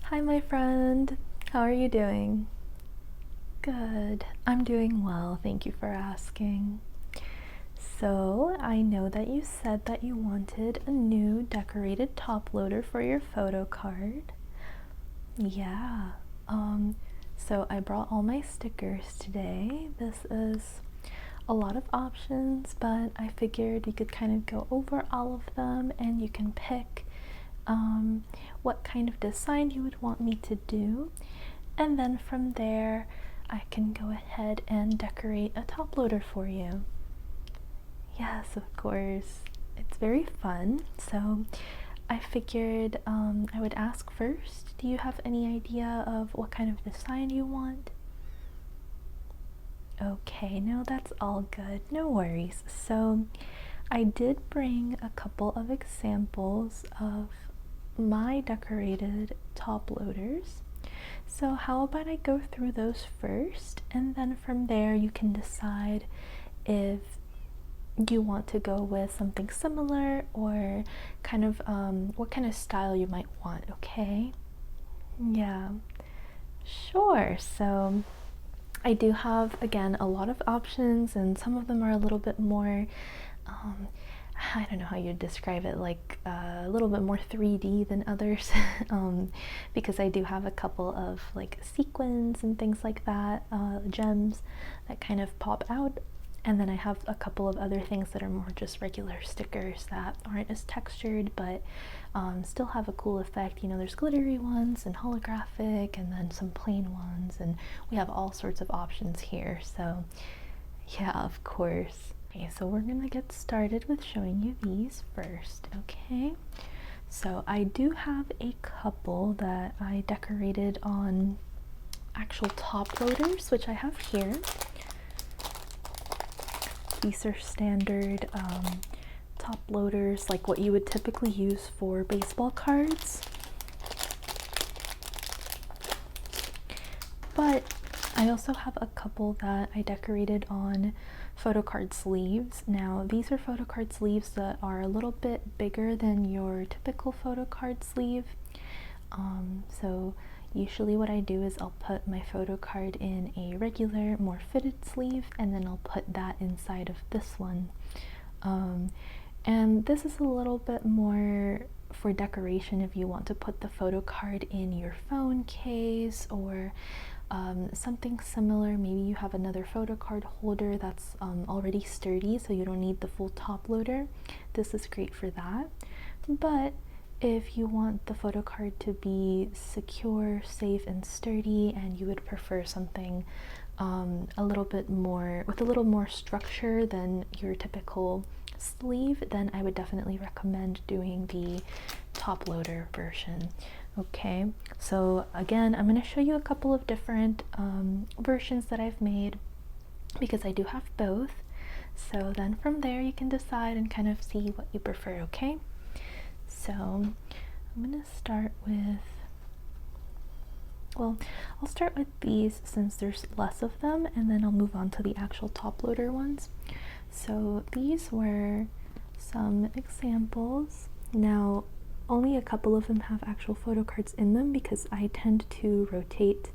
Hi, my friend. How are you doing? Good. I'm doing well. Thank you for asking. So, I know that you said that you wanted a new decorated top loader for your photo card. Yeah. So I brought all my stickers today. This is a lot of options, but I figured you could kind of go over all of them and you can pick what kind of design you would want me to do, and then from there I can go ahead and decorate a top loader for you. Yes, of course. It's very fun. So I figured I would ask first, do you have any idea of what kind of design you want? Okay, no, that's all good. No worries. So I did bring a couple of examples of my decorated top loaders. So how about I go through those first, and then from there you can decide if you want to go with something similar or kind of what kind of style you might want, okay? Yeah, sure. So I do have, again, a lot of options, and some of them are a little bit more, I don't know how you'd describe it, like a little bit more 3D than others, because I do have a couple of like sequins and things like that, gems that kind of pop out. And then I have a couple of other things that are more just regular stickers that aren't as textured, but still have a cool effect. You know, there's glittery ones and holographic, and then some plain ones, and we have all sorts of options here. So yeah, of course. Okay, so we're gonna get started with showing you these first, okay? So I do have a couple that I decorated on actual top loaders, which I have here. These are standard top loaders, like what you would typically use for baseball cards. But I also have a couple that I decorated on Photocard sleeves. Now, these are Photocard sleeves that are a little bit bigger than your typical Photocard sleeve. So usually what I do is I'll put my photo card in a regular, more fitted sleeve, and then I'll put that inside of this one. And this is a little bit more for decoration if you want to put the photo card in your phone case or something similar. Maybe you have another photo card holder that's already sturdy, so you don't need the full top loader. This is great for that. But if you want the photo card to be secure, safe, and sturdy, and you would prefer something a little bit more, with a little more structure than your typical sleeve, then I would definitely recommend doing the top loader version. Okay, so again, I'm going to show you a couple of different versions that I've made, because I do have both. So then from there you can decide and kind of see what you prefer, okay? So I'm going to start with, well, I'll start with these since there's less of them, and then I'll move on to the actual top loader ones. So these were some examples. Now, only a couple of them have actual photo cards in them because I tend to rotate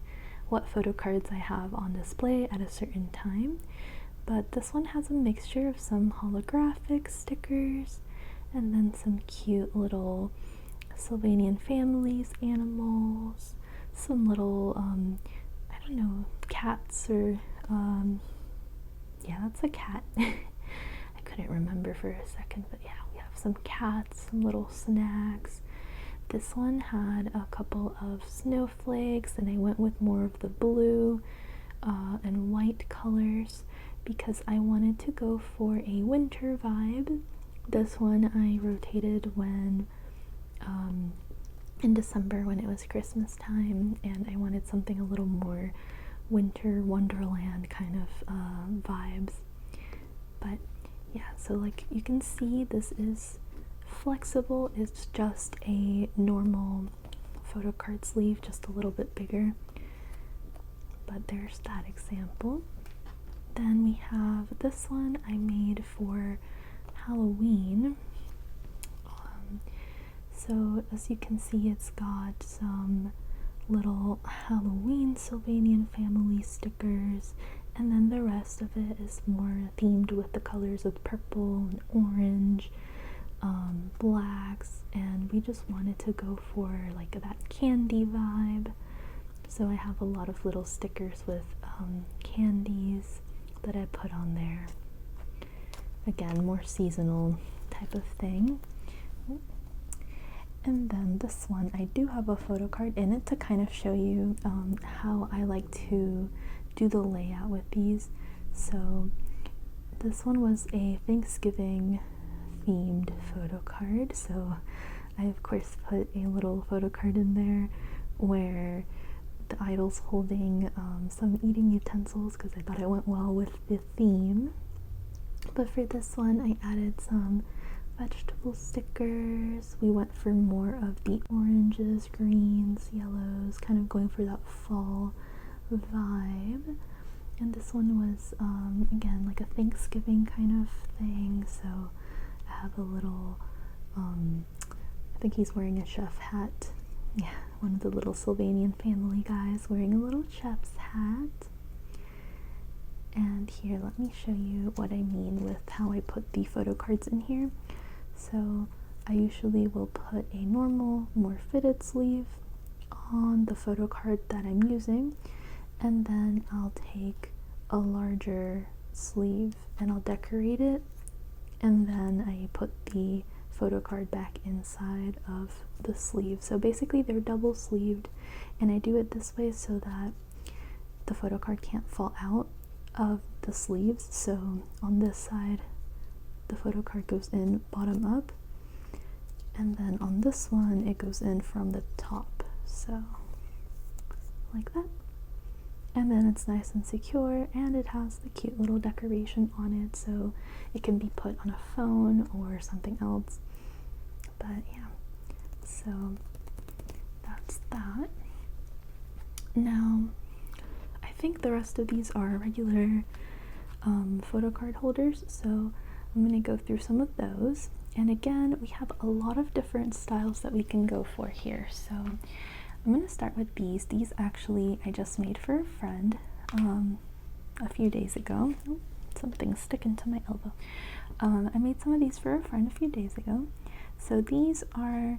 what photo cards I have on display at a certain time. But this one has a mixture of some holographic stickers and then some cute little Sylvanian families, animals, some little, I don't know, cats or, yeah, that's a cat. I couldn't remember for a second, but yeah, we have some cats, some little snacks. This one had a couple of snowflakes, and I went with more of the blue and white colors because I wanted to go for a winter vibe. This one I rotated when in December when it was Christmas time, and I wanted something a little more winter wonderland kind of vibes. But yeah, so like you can see, this is flexible. It's just a normal photo card sleeve, just a little bit bigger. But there's that example. Then we have this one I made for Halloween. So as you can see, it's got some little Halloween Sylvanian family stickers, and then the rest of it is more themed with the colors of purple and orange, blacks, and we just wanted to go for like that candy vibe. So I have a lot of little stickers with candies that I put on there. Again, more seasonal type of thing. And then this one, I do have a photo card in it to kind of show you how I like to do the layout with these. So this one was a Thanksgiving themed photo card. So I of course put a little photo card in there where the idol's holding some eating utensils because I thought it went well with the theme. But for this one, I added some vegetable stickers. We went for more of the oranges, greens, yellows, kind of going for that fall vibe. And this one was again like a Thanksgiving kind of thing, so I have a little I think he's wearing a chef hat. Yeah, one of the little Sylvanian family guys wearing a little chef's hat. And here, let me show you what I mean with how I put the photo cards in here. So I usually will put a normal, more fitted sleeve on the photo card that I'm using, and then I'll take a larger sleeve and I'll decorate it, and then I put the photo card back inside of the sleeve. So basically they're double sleeved, and I do it this way so that the photo card can't fall out of the sleeves. So on this side the photo card goes in bottom up, and then on this one it goes in from the top, so like that. And then it's nice and secure, and it has the cute little decoration on it, so it can be put on a phone or something else. But yeah, so that's that. Now I think the rest of these are regular photo card holders, so I'm going to go through some of those. And again, we have a lot of different styles that we can go for here. So I'm going to start with these. These actually I just made for a friend a few days ago. Oh, something's sticking to my elbow. I made some of these for a friend a few days ago. So these are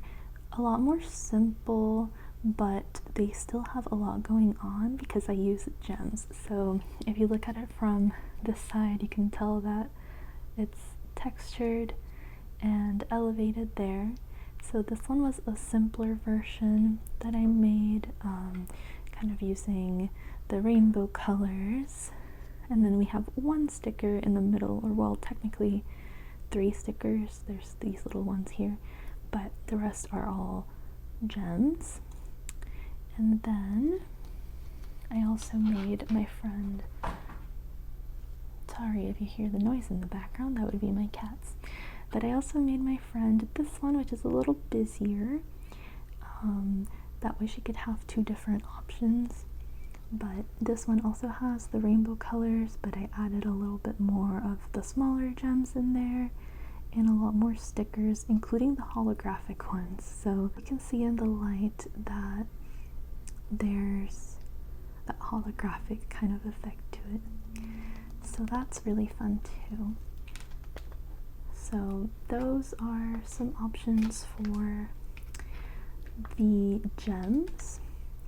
a lot more simple, but they still have a lot going on because I use gems. So if you look at it from this side, you can tell that it's textured and elevated there. So this one was a simpler version that I made, kind of using the rainbow colors. And then we have one sticker in the middle, or well, technically 3 stickers. There's these little ones here, but the rest are all gems. And then I also made my friend, sorry if you hear the noise in the background, that would be my cats. But I also made my friend this one, which is a little busier. That way she could have 2 different options. But this one also has the rainbow colors, but I added a little bit more of the smaller gems in there and a lot more stickers, including the holographic ones. So you can see in the light that there's that holographic kind of effect to it. So that's really fun too. So those are some options for the gems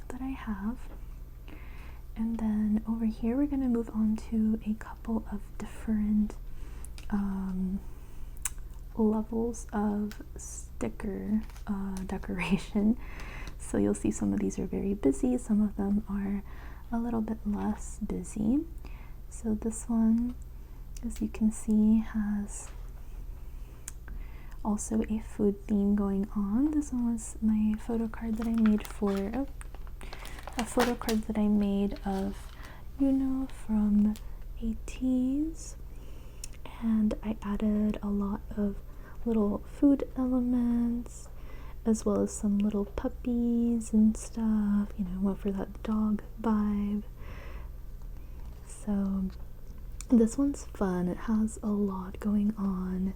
that I have. And then over here we're going to move on to a couple of different levels of sticker decoration. So you'll see some of these are very busy, some of them are a little bit less busy. So this one, as you can see, has also a food theme going on. This one was my photo card that I made for a photo card that I made of from 80s, and I added a lot of little food elements as well as some little puppies and stuff, went for that dog vibe. So this one's fun. It has a lot going on,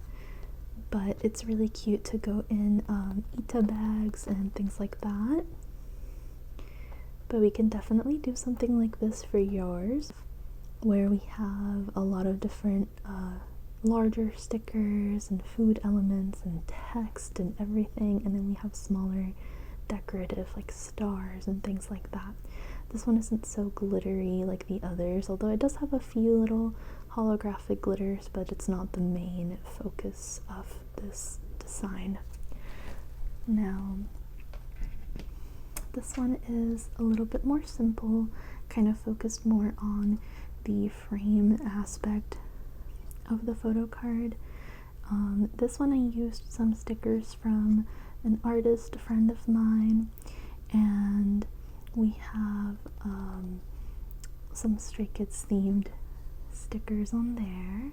but it's really cute to go in Ita bags and things like that. but we can definitely do something like this for yours, where we have a lot of different larger stickers and food elements and text and everything, and then we have smaller decorative like stars and things like that. This one isn't so glittery like the others, although it does have a few little holographic glitters, but it's not the main focus of this design. Now, this one is a little bit more simple, kind of focused more on the frame aspect of the photo card. This one I used some stickers from an artist friend of mine, and we have some Stray Kids themed stickers on there,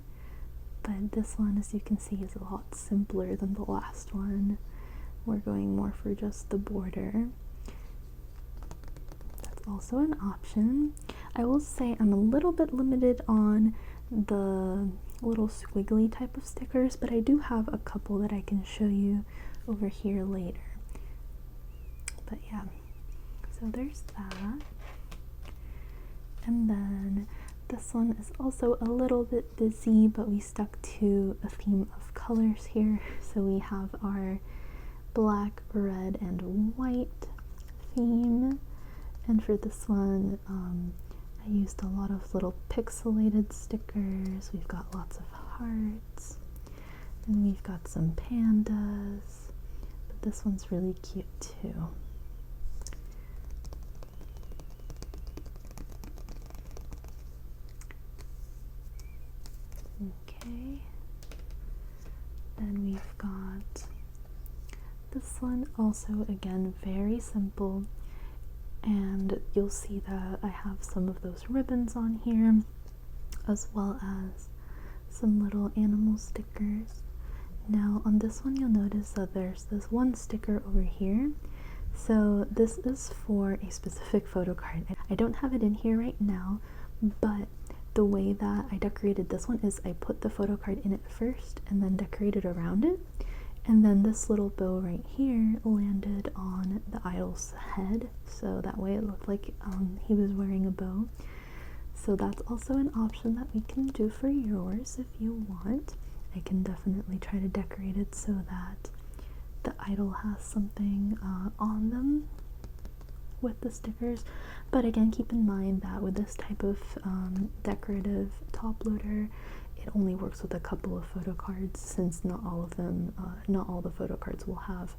but this one, as you can see, is a lot simpler than the last one. We're going more for just the border. That's also an option. I will say I'm a little bit limited on the little squiggly type of stickers, but I do have a couple that I can show you over here later. But yeah, so there's that. And then this one is also a little bit busy, but we stuck to a theme of colors here. So we have our black, red, and white theme. And for this one, I used a lot of little pixelated stickers. We've got lots of hearts, and we've got some pandas, but this one's really cute too. Okay, then we've got this one, also again very simple, and you'll see that I have some of those ribbons on here, as well as some little animal stickers. Now on this one, you'll notice that there's this one sticker over here. So this is for a specific photo card. I don't have it in here right now, but the way that I decorated this one is I put the photo card in it first and then decorated around it. And then this little bow right here landed on the idol's head, so that way it looked like he was wearing a bow. So that's also an option that we can do for yours if you want. I can definitely try to decorate it so that the idol has something on them with the stickers. But again, keep in mind that with this type of decorative top loader, it only works with a couple of photo cards, since not all the photo cards will have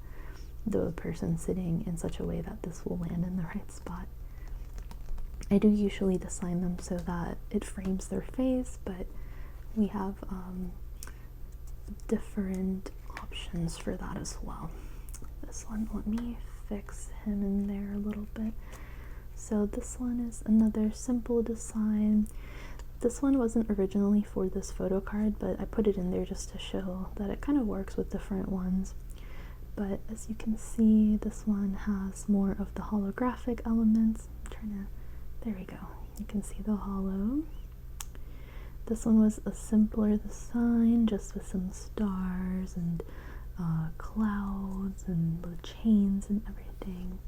the person sitting in such a way that this will land in the right spot. I do usually design them so that it frames their face, but we have different options for that as well. This one, let me fix him in there a little bit. So this one is another simple design. This one wasn't originally for this photo card, but I put it in there just to show that it kind of works with different ones. But as you can see, this one has more of the holographic elements. There we go. You can see the hollow. This one was a simpler design, just with some stars and clouds and the chains and everything.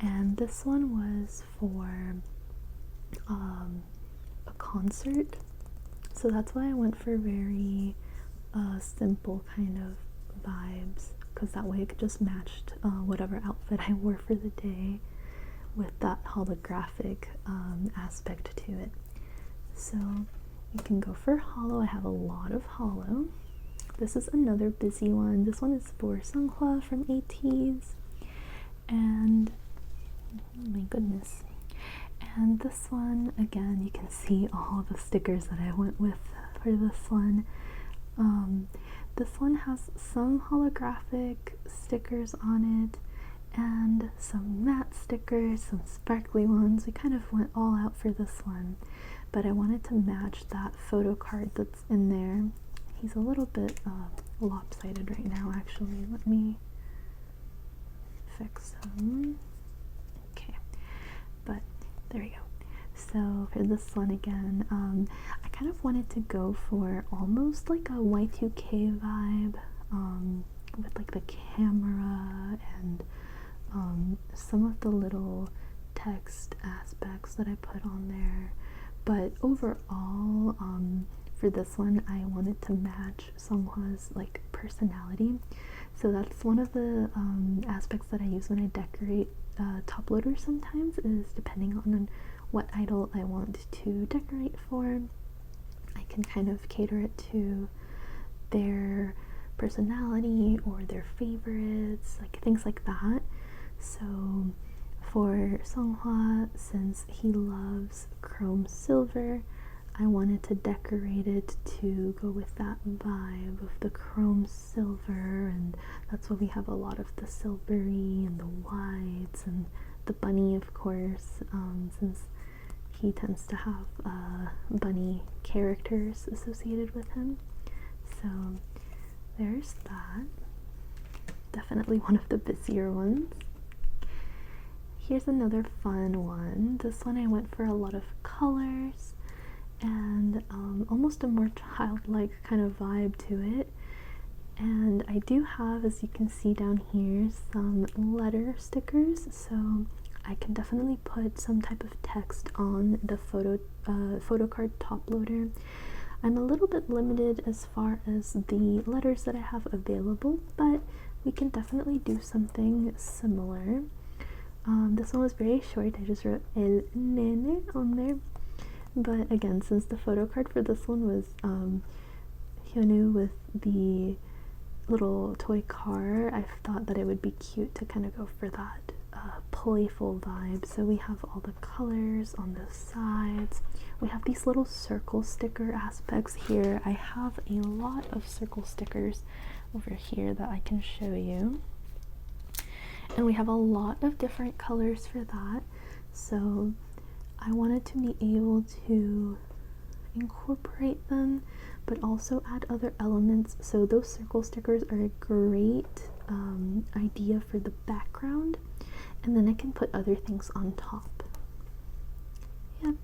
And this one was for a concert, so that's why I went for very simple kind of vibes, because that way it could just match whatever outfit I wore for the day with that holographic aspect to it. So you can go for hollow. I have a lot of hollow. This is another busy one. This one is for Seonghwa from ATEEZ, and oh my goodness. And this one, again, you can see all the stickers that I went with for this one. This one has some holographic stickers on it and some matte stickers, some sparkly ones. We kind of went all out for this one, but I wanted to match that photo card that's in there. He's a little bit lopsided right now, actually. Let me fix him. Okay, but there we go. So for this one again, I kind of wanted to go for almost like a Y2K vibe, with like the camera and some of the little text aspects that I put on there, but overall, for this one, I wanted to match Songhwa's like personality. So that's one of the aspects that I use when I decorate Toploader sometimes, is depending on what idol I want to decorate for, I can kind of cater it to their personality or their favorites, like things like that. So for Songhwa, since he loves chrome silver, I wanted to decorate it to go with that vibe of the chrome silver, and that's why we have a lot of the silvery and the whites and the bunny, of course, since he tends to have bunny characters associated with him. So there's that. Definitely one of the busier ones. Here's another fun one. This one I went for a lot of colors and almost a more childlike kind of vibe to it. And I do have, as you can see down here, some letter stickers, so I can definitely put some type of text on the Photocard top loader. I'm a little bit limited as far as the letters that I have available, but we can definitely do something similar. This one was very short. I just wrote El Nene on there. But again, since the photo card for this one was Hyunwoo with the little toy car, I thought that it would be cute to kind of go for that playful vibe. So we have all the colors on the sides. We have these little circle sticker aspects here. I have a lot of circle stickers over here that I can show you. And we have a lot of different colors for that. So I wanted to be able to incorporate them, but also add other elements. So those circle stickers are a great idea for the background, and then I can put other things on top. Yep,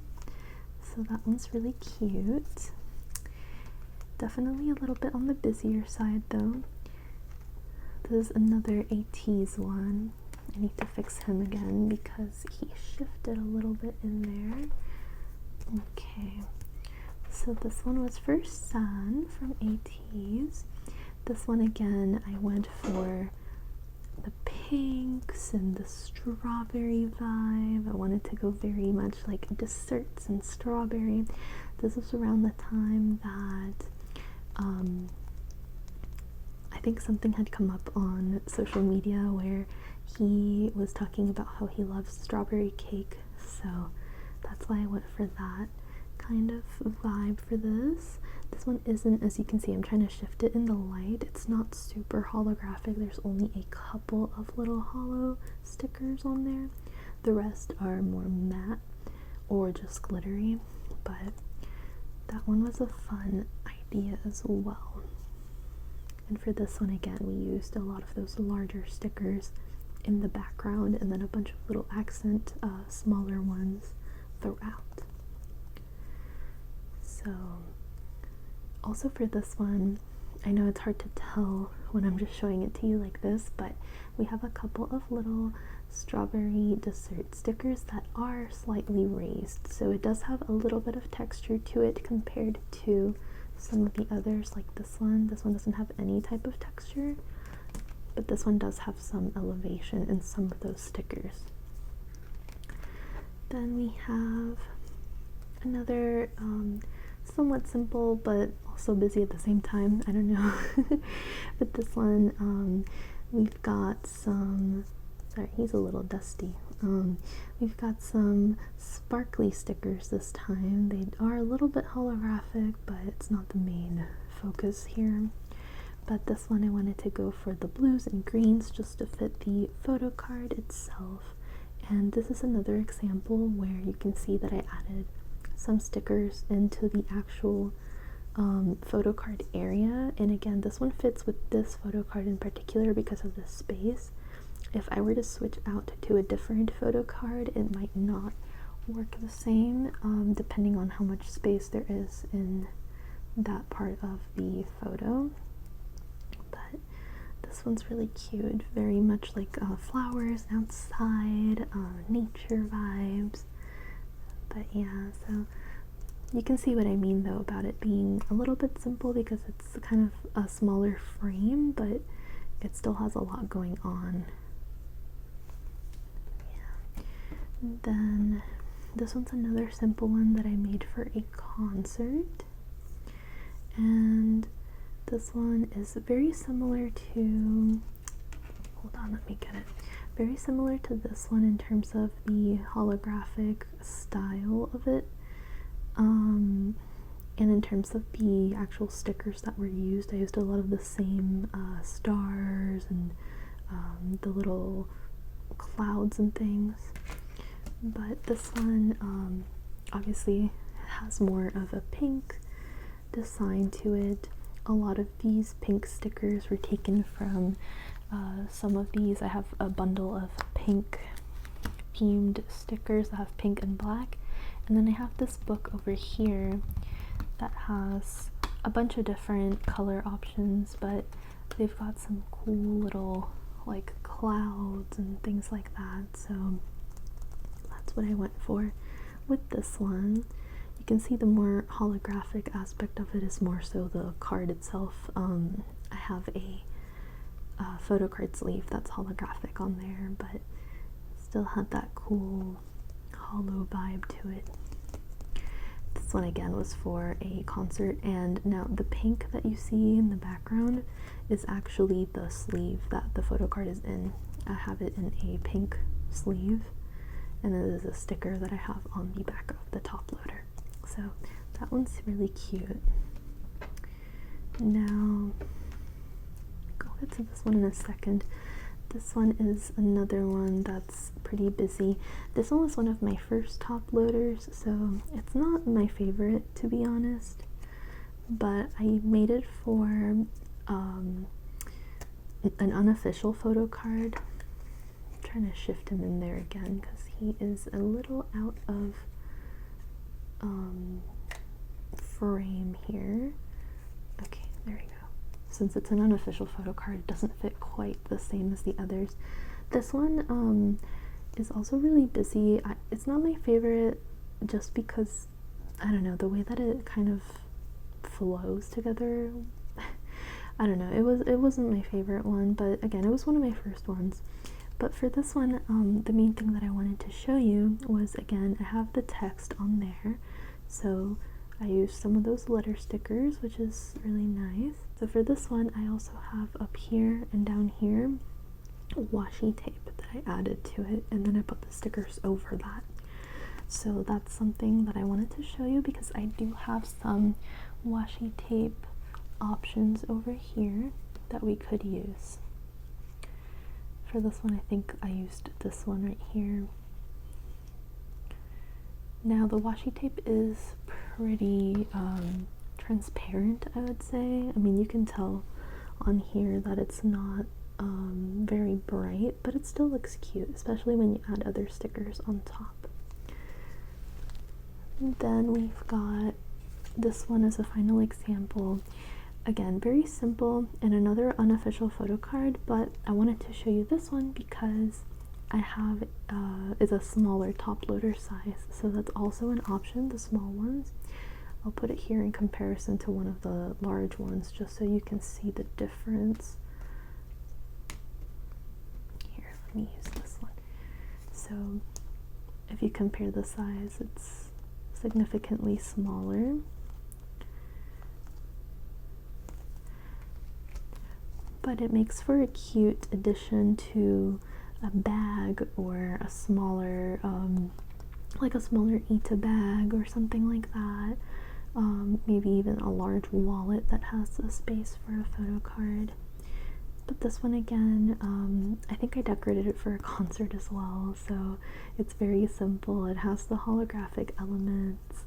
so that one's really cute. Definitely a little bit on the busier side though. This is another ATEEZ one. I need to fix him again because he shifted a little bit in there. Okay, so this one was for Sun from ATEEZ. This one again, I went for the pinks and the strawberry vibe. I wanted to go very much like desserts and strawberry. This was around the time that I think something had come up on social media where he was talking about how he loves strawberry cake, so that's why I went for that kind of vibe for this. This one isn't, as you can see, I'm trying to shift it in the light. It's not super holographic. There's only a couple of little hollow stickers on there. The rest are more matte or just glittery, but that one was a fun idea as well. And for this one, again, we used a lot of those larger stickers in the background and then a bunch of little accent, smaller ones throughout. So, also for this one, I know it's hard to tell when I'm just showing it to you like this, but we have a couple of little strawberry dessert stickers that are slightly raised. So it does have a little bit of texture to it compared to some of the others, like this one. This one doesn't have any type of texture, but this one does have some elevation in some of those stickers. Then we have another somewhat simple but also busy at the same time, I don't know. But this one, we've got some, sorry, he's a little dusty. We've got some sparkly stickers this time. They are a little bit holographic, but it's not the main focus here. But this one I wanted to go for the blues and greens just to fit the photo card itself. And this is another example where you can see that I added some stickers into the actual photo card area. And again, this one fits with this photo card in particular because of the space. If I were to switch out to a different photo card, it might not work the same, depending on how much space there is in that part of the photo. But This one's really cute, very much like flowers outside, nature vibes. But yeah, so you can see what I mean though about it being a little bit simple because it's kind of a smaller frame, but it still has a lot going on. Yeah. And then this one's another simple one that I made for a concert. And this one is very similar to, hold on, let me get it. Very similar to this one in terms of the holographic style of it. And in terms of the actual stickers that were used, I used a lot of the same stars and the little clouds and things. But this one obviously has more of a pink design to it. A lot of these pink stickers were taken from some of these. I have a bundle of pink themed stickers that have pink and black, and then I have this book over here that has a bunch of different color options, but they've got some cool little like clouds and things like that, so that's what I went for with this one. You can see the more holographic aspect of it is more so the card itself. I have a Photocard sleeve that's holographic on there, but still had that cool hollow vibe to it. This one again was for a concert, and now the pink that you see in the background is actually the sleeve that the Photocard is in. I have it in a pink sleeve, and then there's a sticker that I have on the back of the Toploader. So that one's really cute. Now, I'll get to this one in a second. This one is another one that's pretty busy. This one was one of my first Toploaders, so it's not my favorite to be honest, but I made it for an unofficial photo card. I'm trying to shift him in there again because he is a little out of frame here. Okay, there we go. Since it's an unofficial photo card, it doesn't fit quite the same as the others. This one is also really busy. It's not my favorite just because, I don't know, the way that it kind of flows together. I don't know, it wasn't my favorite one, but again, it was one of my first ones. But for this one, the main thing that I wanted to show you was, again, I have the text on there, so I used some of those letter stickers, which is really nice. So for this one, I also have up here and down here washi tape that I added to it, and then I put the stickers over that. So that's something that I wanted to show you because I do have some washi tape options over here that we could use. For this one, I think I used this one right here. Now the washi tape is pretty transparent, I would say. I mean, you can tell on here that it's not very bright, but it still looks cute, especially when you add other stickers on top. And then we've got this one as a final example. Again, very simple, and another unofficial photo card, but I wanted to show you this one because I have is a smaller Toploader size, so that's also an option, the small ones. I'll put it here in comparison to one of the large ones just so you can see the difference. Here, let me use this one. So if you compare the size, it's significantly smaller. But it makes for a cute addition to a bag or a smaller, like a smaller Ita bag or something like that. Maybe even a large wallet that has a space for a photo card. But this one again, I think I decorated it for a concert as well, so it's very simple. It has the holographic elements.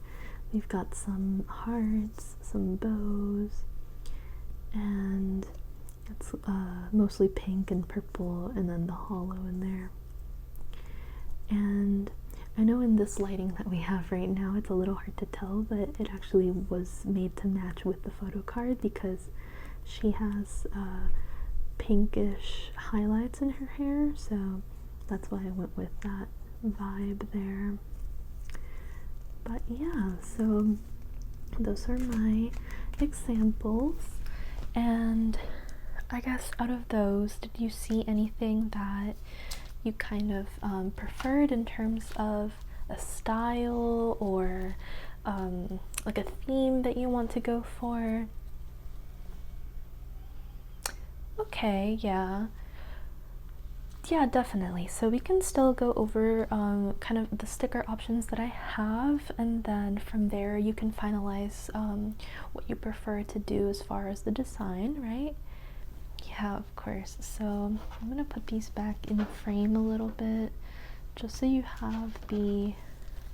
We've got some hearts, some bows, and it's mostly pink and purple, and then the hollow in there. And I know in this lighting that we have right now, it's a little hard to tell, but it actually was made to match with the photo card because she has pinkish highlights in her hair, so that's why I went with that vibe there. But yeah, so those are my examples, and I guess out of those, did you see anything that you kind of preferred in terms of a style or like a theme that you want to go for? Okay, yeah, definitely. So we can still go over kind of the sticker options that I have, and then from there you can finalize what you prefer to do as far as the design, right? Yeah, of course. So I'm gonna put these back in the frame a little bit, just so you have the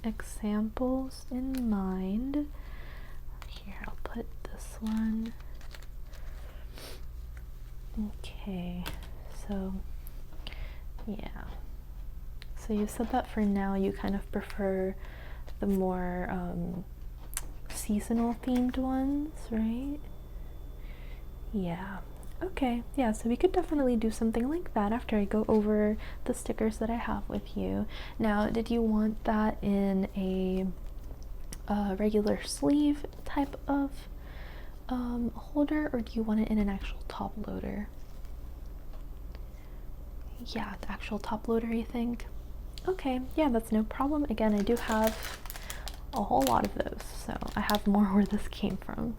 examples in mind. Here, I'll put this one. Okay, so yeah. So you said that for now you kind of prefer the more seasonal themed ones, right? Yeah. Okay, yeah, so we could definitely do something like that after I go over the stickers that I have with you. Now, did you want that in a regular sleeve type of holder, or do you want it in an actual top loader? Yeah, the actual top loader, you think? Okay, yeah, that's no problem. Again, I do have a whole lot of those, so I have more where this came from.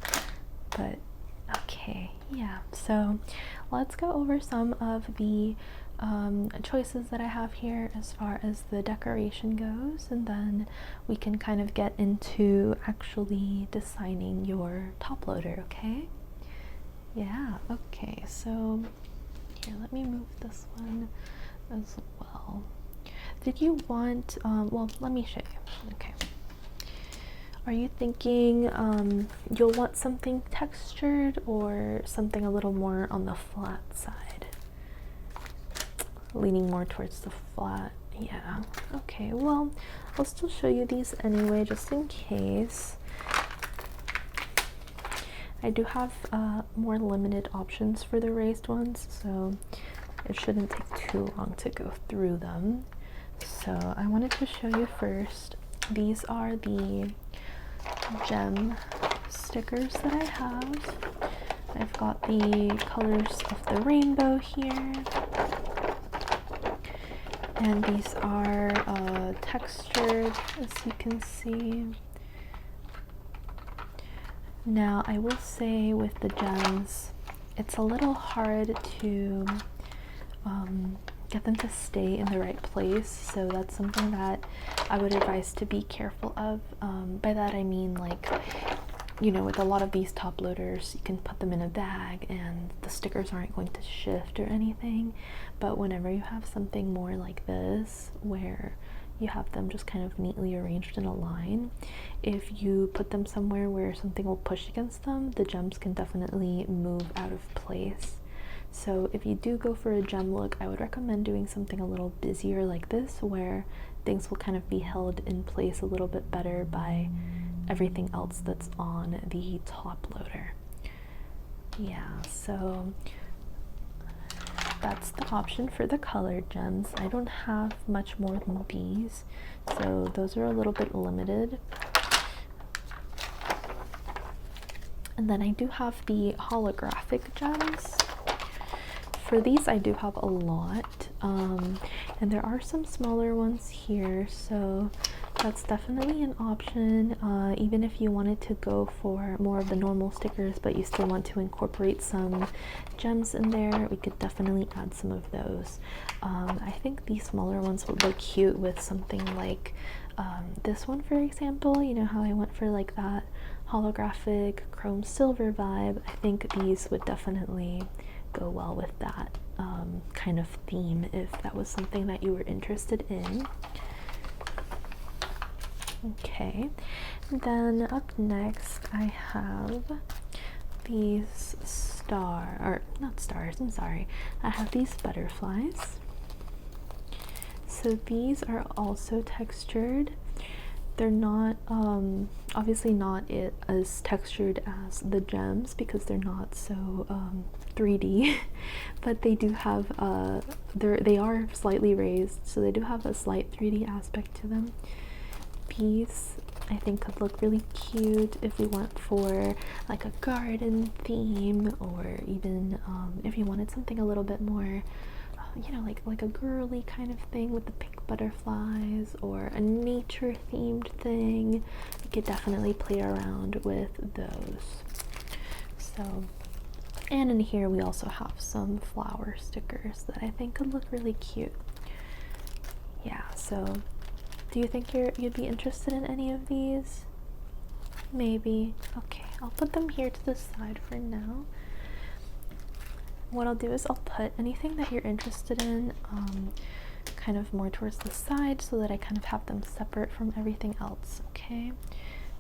But okay, yeah, so let's go over some of the choices that I have here as far as the decoration goes, and then we can kind of get into actually designing your top loader, okay? Yeah, okay, so here, let me move this one as well. Did you want, well, let me show you. Okay. Are you thinking you'll want something textured or something a little more on the flat side? Leaning more towards the flat. Yeah. Okay, well, I'll still show you these anyway, just in case. I do have more limited options for the raised ones, so it shouldn't take too long to go through them. So I wanted to show you first, these are the gem stickers that I have. I've got the colors of the rainbow here, and these are textured, as you can see. Now, I will say with the gems, it's a little hard to get them to stay in the right place, so that's something that I would advise to be careful of. By that I mean, like, you know, with a lot of these top loaders, you can put them in a bag and the stickers aren't going to shift or anything, but whenever you have something more like this, where you have them just kind of neatly arranged in a line, if you put them somewhere where something will push against them, the gems can definitely move out of place. So if you do go for a gem look, I would recommend doing something a little busier like this, where things will kind of be held in place a little bit better by everything else that's on the top loader. Yeah, so that's the option for the colored gems. I don't have much more than these, so those are a little bit limited. And then I do have the holographic gems. For these, I do have a lot, and there are some smaller ones here, so that's definitely an option. Even if you wanted to go for more of the normal stickers, but you still want to incorporate some gems in there, we could definitely add some of those. I think these smaller ones would look cute with something like this one, for example. You know how I went for like that holographic chrome silver vibe? I think these would definitely go well with that kind of theme, if that was something that you were interested in. Okay, then up next I have these I have these butterflies. So these are also textured. They're not obviously not as textured as the gems because they're not so 3D, but they do have they are slightly raised, so they do have a slight 3D aspect to them. These I think could look really cute if we went for like a garden theme, or even if you wanted something a little bit more you know, like a girly kind of thing with the pink butterflies, or a nature themed thing. You could definitely play around with those. So, and in here we also have some flower stickers that I think could look really cute. Yeah, so do you think you'd be interested in any of these? Maybe. Okay, I'll put them here to the side for now. What I'll do is I'll put anything that you're interested in kind of more towards the side so that I kind of have them separate from everything else, okay?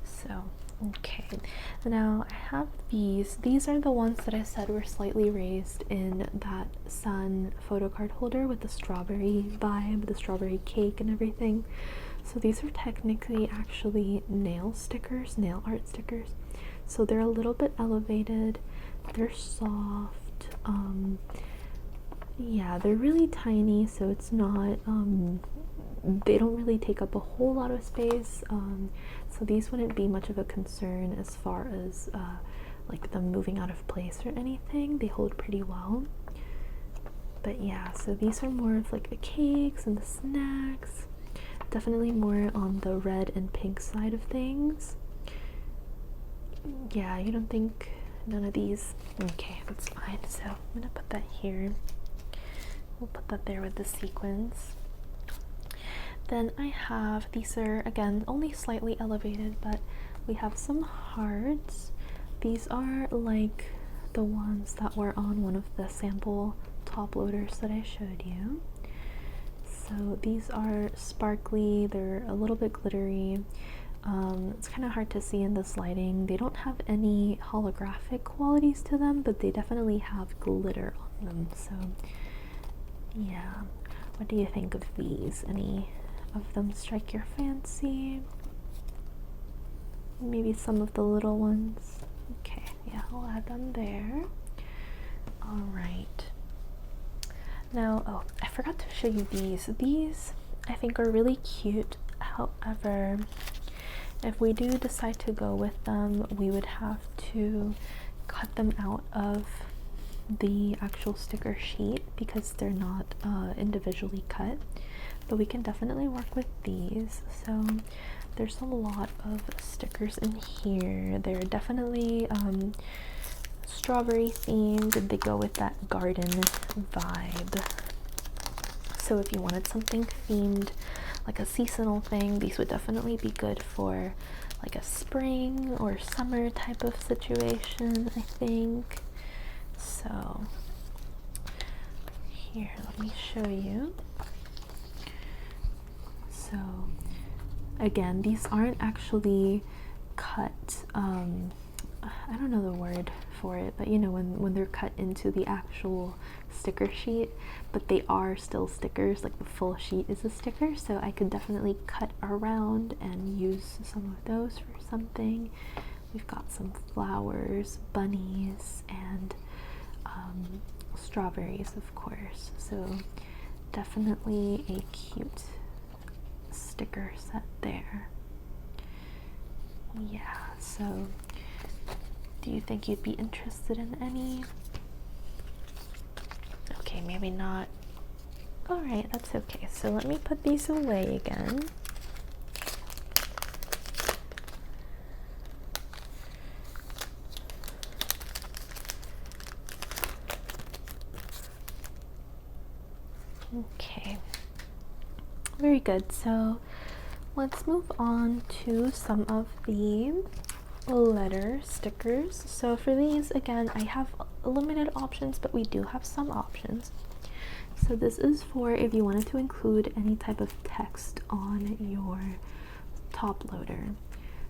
So, okay. Now I have these. These are the ones that I said were slightly raised in that sun photo card holder with the strawberry vibe, the strawberry cake and everything. So these are technically actually nail stickers, nail art stickers. So they're a little bit elevated. They're soft. Yeah, they're really tiny, so it's not they don't really take up a whole lot of space, so these wouldn't be much of a concern as far as like them moving out of place or anything. They hold pretty well. But yeah, so these are more of like the cakes and the snacks, definitely more on the red and pink side of things. Yeah, you don't think none of these? Okay, that's fine. So I'm gonna put that here. We'll put that there with the sequins. Then I have, these are again only slightly elevated, but we have some hearts. These are like the ones that were on one of the sample top loaders that I showed you. So these are sparkly, they're a little bit glittery. It's kind of hard to see in this lighting. They don't have any holographic qualities to them, but they definitely have glitter on them. So yeah, what do you think of these? Any of them strike your fancy? Maybe some of the little ones. Okay, yeah, I'll add them there. All right. Now, oh, I forgot to show you these. These I think are really cute. However, if we do decide to go with them, we would have to cut them out of the actual sticker sheet because they're not individually cut, but we can definitely work with these. So there's a lot of stickers in here. They're definitely strawberry themed, and they go with that garden vibe. So if you wanted something themed, like a seasonal thing, these would definitely be good for like a spring or summer type of situation, I think. So here, let me show you. So again, these aren't actually cut, I don't know the word for it, but you know, when they're cut into the actual sticker sheet, but they are still stickers, like the full sheet is a sticker, so I could definitely cut around and use some of those for something. We've got some flowers, bunnies, and strawberries, of course, so definitely a cute sticker set there. Yeah, so do you think you'd be interested in any? Okay, maybe not. All right, that's okay. So let me put these away again. Okay, very good. So let's move on to some of the letter stickers. So for these, again, I have limited options, but we do have some options. So this is for if you wanted to include any type of text on your top loader.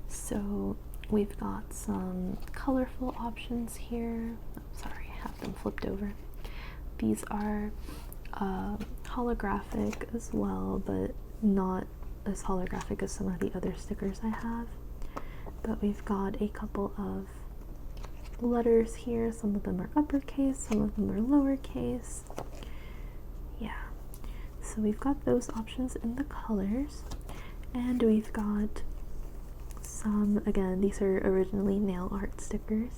So we've got some colorful options here. Oh, sorry, I have them flipped over. These are holographic as well, but not as holographic as some of the other stickers I have, but we've got a couple of letters here. Some of them are uppercase, some of them are lowercase. Yeah, so we've got those options in the colors, and we've got some, again, these are originally nail art stickers,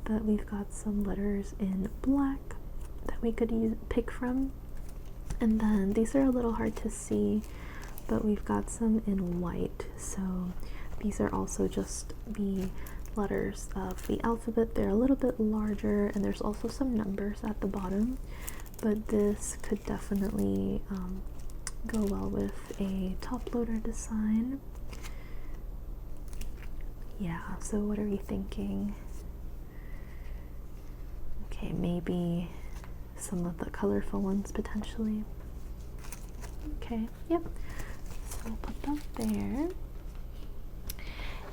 but we've got some letters in black that we could pick from. And then these are a little hard to see, but we've got some in white. So these are also just the letters of the alphabet. They're a little bit larger, and there's also some numbers at the bottom, but this could definitely go well with a top loader design. Yeah, so what are we thinking? Okay, maybe some of the colorful ones potentially. Okay, yep. So we'll put that there.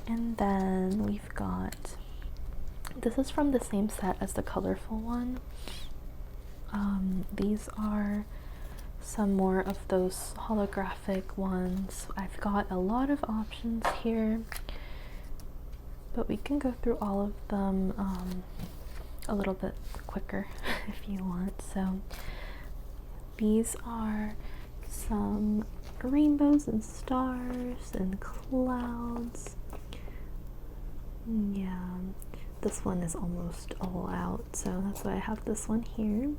And then we've got, this is from the same set as the colorful one. These are some more of those holographic ones. I've got a lot of options here, but we can go through all of them a little bit quicker if you want. So these are some rainbows and stars and clouds. Yeah, this one is almost all out, so that's why I have this one here.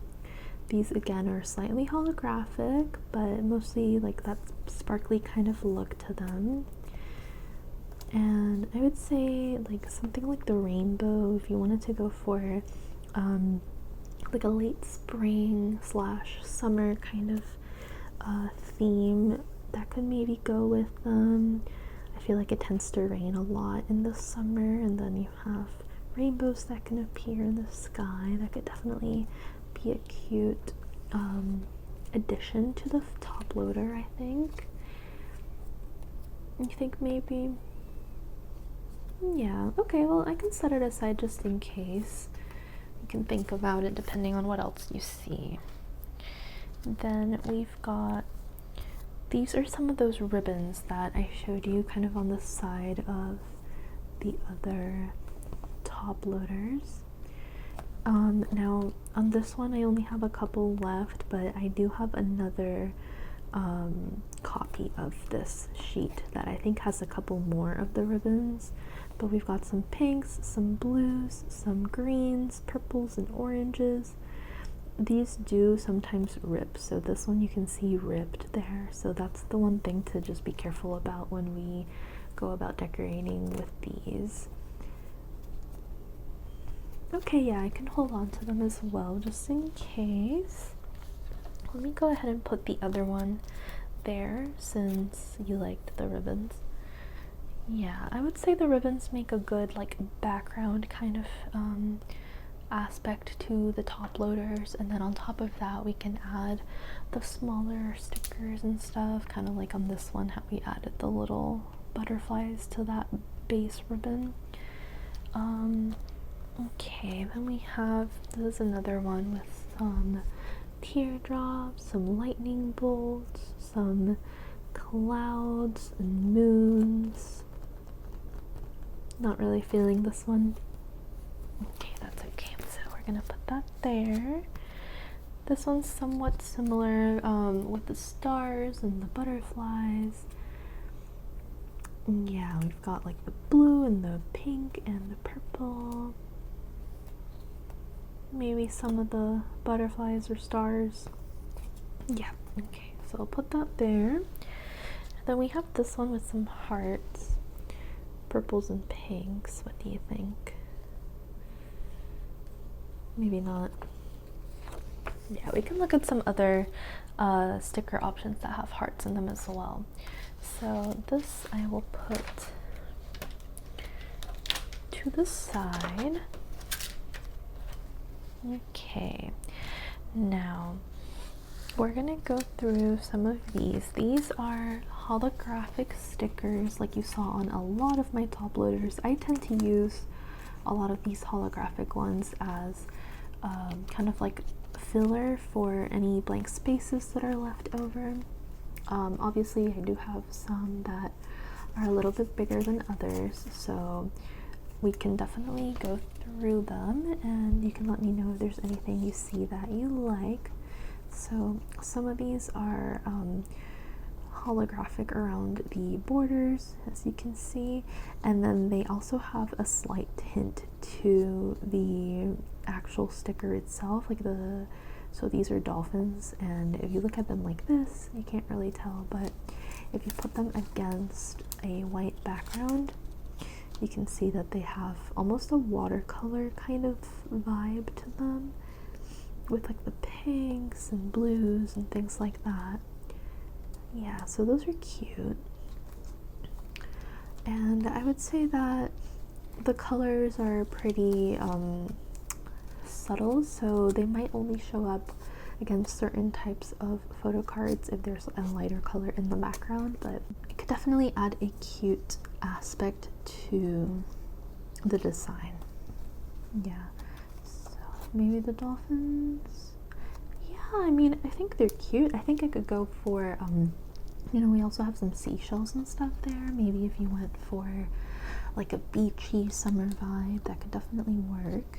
These again are slightly holographic, but mostly like that sparkly kind of look to them. And I would say like something like the rainbow, if you wanted to go for like a late spring / summer kind of theme, that could maybe go with them. I feel like it tends to rain a lot in the summer, and then you have rainbows that can appear in the sky. That could definitely be a cute addition to the top loader, I think. You think maybe? Yeah, okay, well, I can set it aside just in case. You can think about it depending on what else you see. Then we've got, these are some of those ribbons that I showed you kind of on the side of the other top loaders. Now on this one I only have a couple left, but I do have another copy of this sheet that I think has a couple more of the ribbons. But we've got some pinks, some blues, some greens, purples, and oranges. These do sometimes rip, so this one you can see ripped there, so that's the one thing to just be careful about when we go about decorating with these. Okay, yeah, I can hold on to them as well just in case. Let me go ahead and put the other one there since you liked the ribbons. Yeah, I would say the ribbons make a good like background kind of aspect to the top loaders, and then on top of that we can add the smaller stickers and stuff, kind of like on this one how we added the little butterflies to that base ribbon. Okay, then we have, this is another one with some teardrops, some lightning bolts, some clouds and moons. Not really feeling this one. Okay, that's okay. So we're gonna put that there. This one's somewhat similar with the stars and the butterflies. Yeah, we've got like the blue and the pink and the purple. Maybe some of the butterflies or stars. Yeah, okay, so I'll put that there. And then we have this one with some hearts, purples and pinks. What do you think? Maybe not. Yeah, we can look at some other sticker options that have hearts in them as well. So this I will put to the side. Okay, now we're gonna go through some of these. These are holographic stickers like you saw on a lot of my top loaders. I tend to use a lot of these holographic ones as kind of like filler for any blank spaces that are left over. Obviously I do have some that are a little bit bigger than others, so we can definitely go through them and you can let me know if there's anything you see that you like. So some of these are holographic around the borders, as you can see, and then they also have a slight tint to the actual sticker itself, like so these are dolphins, and if you look at them like this, you can't really tell, but if you put them against a white background, you can see that they have almost a watercolor kind of vibe to them, with like the pinks and blues and things like that. Yeah, so those are cute. And I would say that the colors are pretty subtle, so they might only show up against certain types of photo cards if there's a lighter color in the background, but it could definitely add a cute aspect to the design. Yeah, so maybe the dolphins. Yeah, I mean, I think they're cute. I think I could go for you know, we also have some seashells and stuff there. Maybe if you went for like a beachy summer vibe, that could definitely work.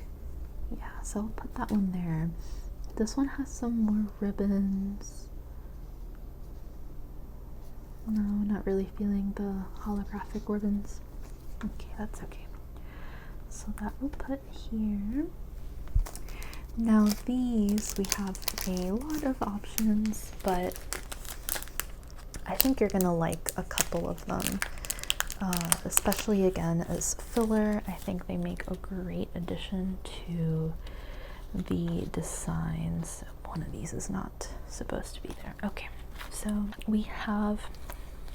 Yeah, so I'll put that one there. This one has some more ribbons. No, not really feeling the holographic ribbons. Okay, that's okay. So that we'll put here. Now these, we have a lot of options, but I think you're gonna like a couple of them, especially again as filler. I think they make a great addition to the designs. One of these is not supposed to be there. Okay, so we have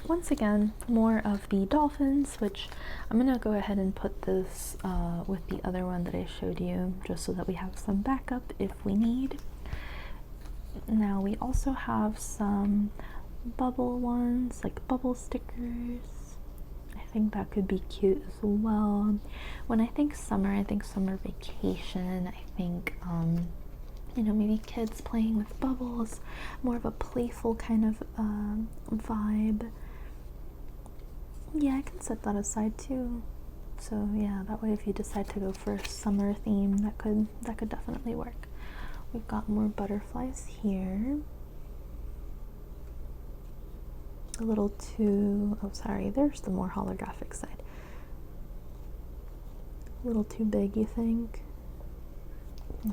once again more of the dolphins, which I'm gonna go ahead and put this with the other one that I showed you, just so that we have some backup if we need. Now we also have some bubble ones, like bubble stickers. I think that could be cute as well. When I think summer vacation. I think you know, maybe kids playing with bubbles, more of a playful kind of vibe. Yeah, I can set that aside too. So yeah, that way if you decide to go for a summer theme, that could definitely work. We've got more butterflies here. A little too, oh sorry, there's the more holographic side. A little too big, you think?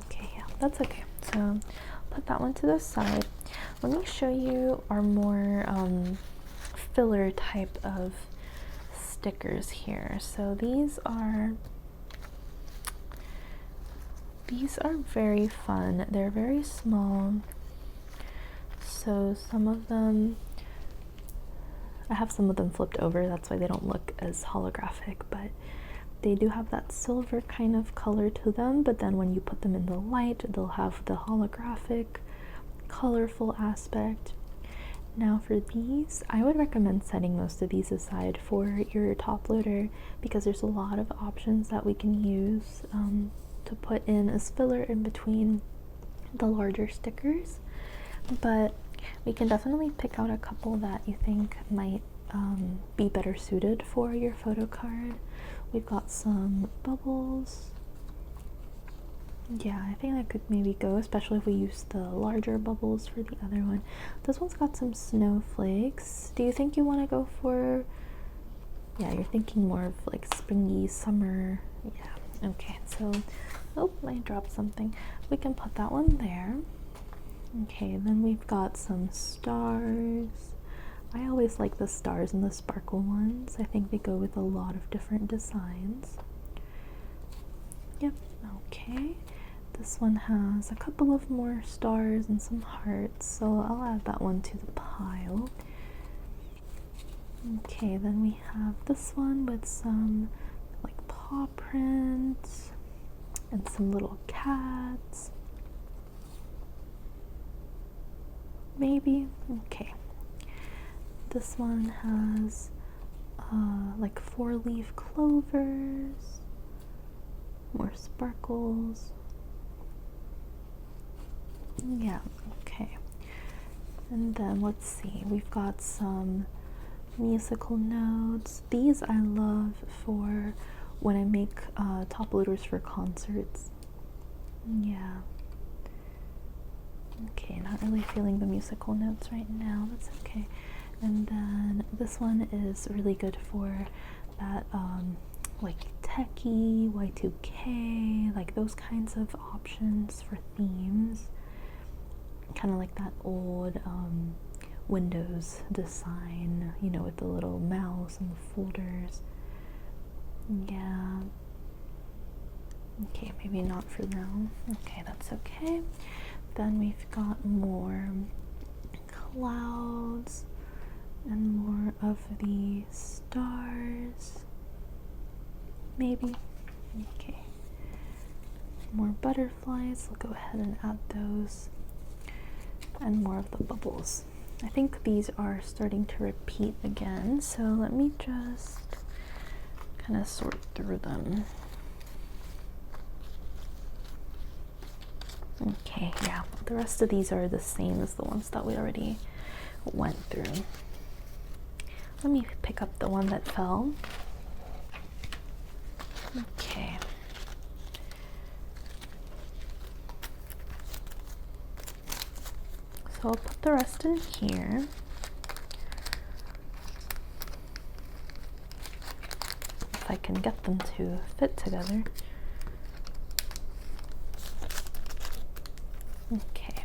Okay, yeah, that's okay. So put that one to the side. Let me show you our more filler type of stickers here. So these are very fun. They're very small. So some of them, I have some of them flipped over, that's why they don't look as holographic, but they do have that silver kind of color to them, but then when you put them in the light, they'll have the holographic, colorful aspect. Now for these, I would recommend setting most of these aside for your top loader, because there's a lot of options that we can use to put in as filler in between the larger stickers, but we can definitely pick out a couple that you think might be better suited for your photo card. We've got some bubbles. Yeah, I think that could maybe go, especially if we use the larger bubbles for the other one. This one's got some snowflakes. Do you think you want to go for, yeah, you're thinking more of like springy summer. Yeah, okay, so, oh, I dropped something. We can put that one there. Okay, then we've got some stars. I always like the stars and the sparkle ones. I think they go with a lot of different designs. Yep, okay. This one has a couple of more stars and some hearts, so I'll add that one to the pile. Okay, then we have this one with some like paw prints and some little cats. Maybe, okay. This one has like 4-leaf clovers, more sparkles. Yeah, okay. And then let's see, we've got some musical notes. These I love for when I make top loaders for concerts. Yeah. Okay, not really feeling the musical notes right now. That's okay. And then this one is really good for that like techie, Y2K, like those kinds of options for themes. Kind of like that old Windows design, you know, with the little mouse and the folders. Yeah. Okay, maybe not for now. Okay, that's okay. Then we've got more clouds and more of the stars. Maybe. Okay. More butterflies. I'll go ahead and add those. And more of the bubbles. I think these are starting to repeat again, so let me just kind of sort through them. Okay, yeah, the rest of these are the same as the ones that we already went through. Let me pick up the one that fell. Okay. So I'll put the rest in here. If I can get them to fit together. Okay.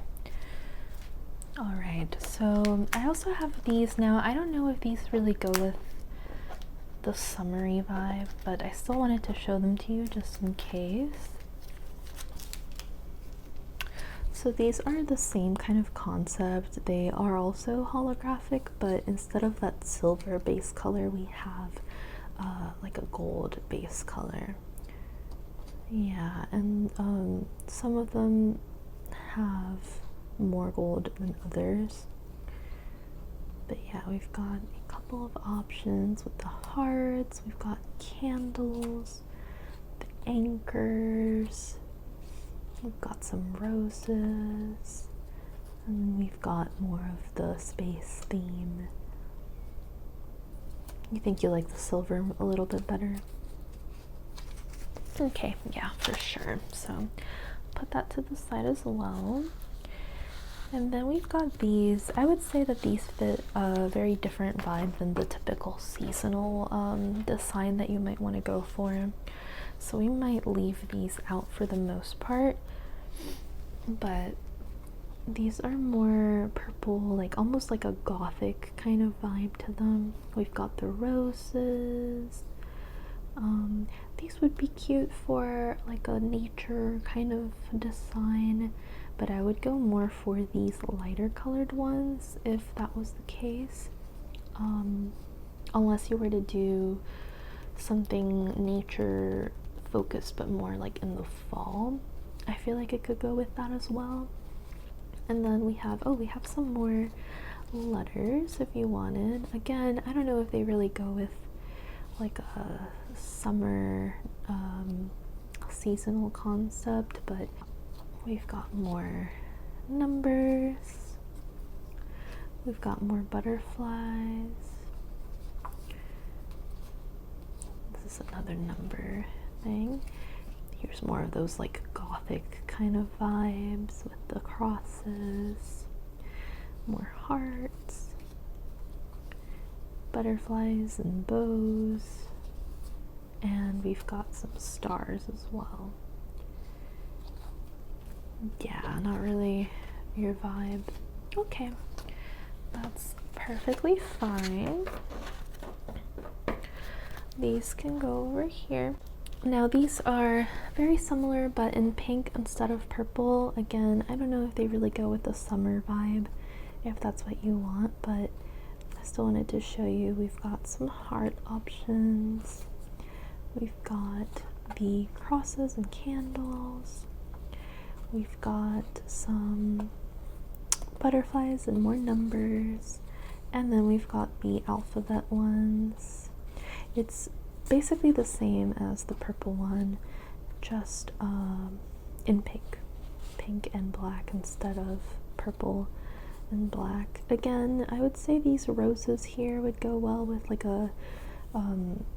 All right, so I also have these now. I don't know if these really go with the summery vibe, but I still wanted to show them to you just in case. So these are the same kind of concept. They are also holographic, but instead of that silver base color, we have like a gold base color. Yeah, and some of them have more gold than others. But yeah, we've got a couple of options with the hearts, we've got candles, the anchors, we've got some roses, and we've got more of the space theme. You think you like the silver a little bit better? Okay, yeah, for sure. So put that to the side as well. And then we've got these. I would say that these fit a very different vibe than the typical seasonal design that you might want to go for. So we might leave these out for the most part. But these are more purple, like almost like a gothic kind of vibe to them. We've got the roses. These would be cute for like a nature kind of design, but I would go more for these lighter colored ones if that was the case. Unless you were to do something nature focused but more like in the fall, I feel like it could go with that as well. And then we have some more letters if you wanted. Again, I don't know if they really go with like a summer seasonal concept, but we've got more numbers, we've got more butterflies. This is another number thing. Here's more of those like gothic kind of vibes with the crosses, more hearts, butterflies and bows, and we've got some stars as well. Yeah, not really your vibe. Okay, that's perfectly fine. These can go over here. Now these are very similar but in pink instead of purple. Again, I don't know if they really go with the summer vibe, if that's what you want, but I still wanted to show you. We've got some heart options. We've got the crosses and candles. We've got some butterflies and more numbers. And then we've got the alphabet ones. It's basically the same as the purple one, just in pink and black instead of purple and black. Again, I would say these roses here would go well with like a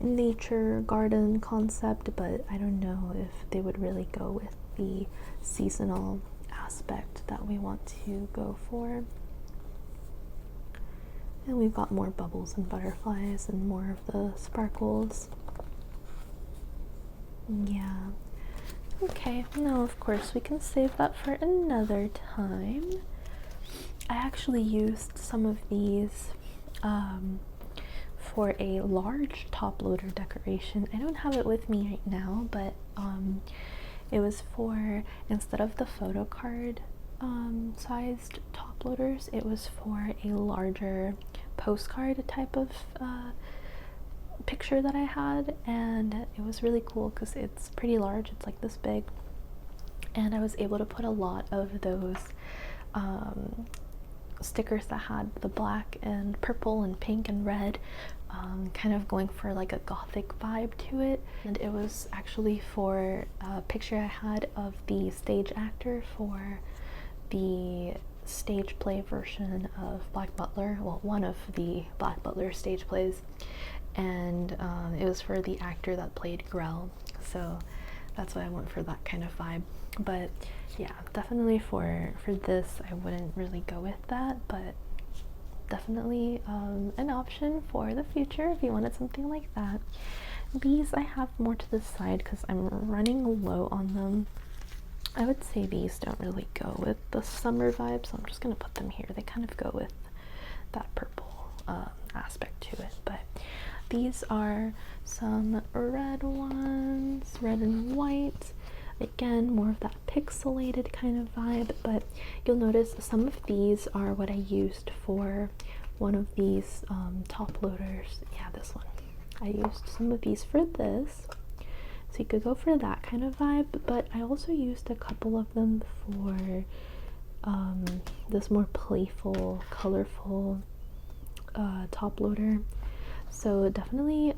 nature garden concept, but I don't know if they would really go with the seasonal aspect that we want to go for. And we've got more bubbles and butterflies and more of the sparkles. Yeah. Okay, now of course we can save that for another time. I actually used some of these for a large top loader decoration. I don't have it with me right now, but it was for, instead of the Photocard sized top loaders, it was for a larger postcard type of picture that I had, and it was really cool because it's pretty large. It's like this big, and I was able to put a lot of those stickers that had the black and purple and pink and red, kind of going for like a gothic vibe to it. And it was actually for a picture I had of the stage actor for the stage play version of Black Butler, well, one of the Black Butler stage plays, and it was for the actor that played Grell, so that's why I went for that kind of vibe. But yeah, definitely for this I wouldn't really go with that, but definitely an option for the future if you wanted something like that. These I have more to the side because I'm running low on them. I would say these don't really go with the summer vibe, so I'm just gonna put them here. They kind of go with that purple aspect to it. But these are some red ones, red and white. Again, more of that pixelated kind of vibe, but you'll notice some of these are what I used for one of these top loaders. Yeah, this one. I used some of these for this. So you could go for that kind of vibe, but I also used a couple of them for this more playful, colorful top loader. So definitely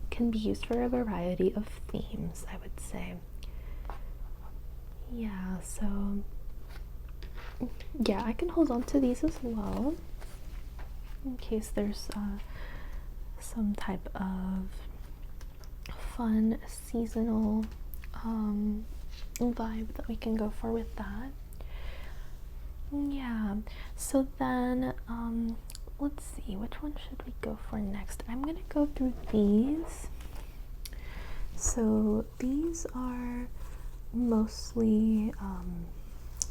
can be used for a variety of themes, I would say. Yeah, so yeah, I can hold on to these as well in case there's some type of fun seasonal vibe that we can go for with that. Yeah, so then let's see, which one should we go for next? I'm gonna go through these. So these are mostly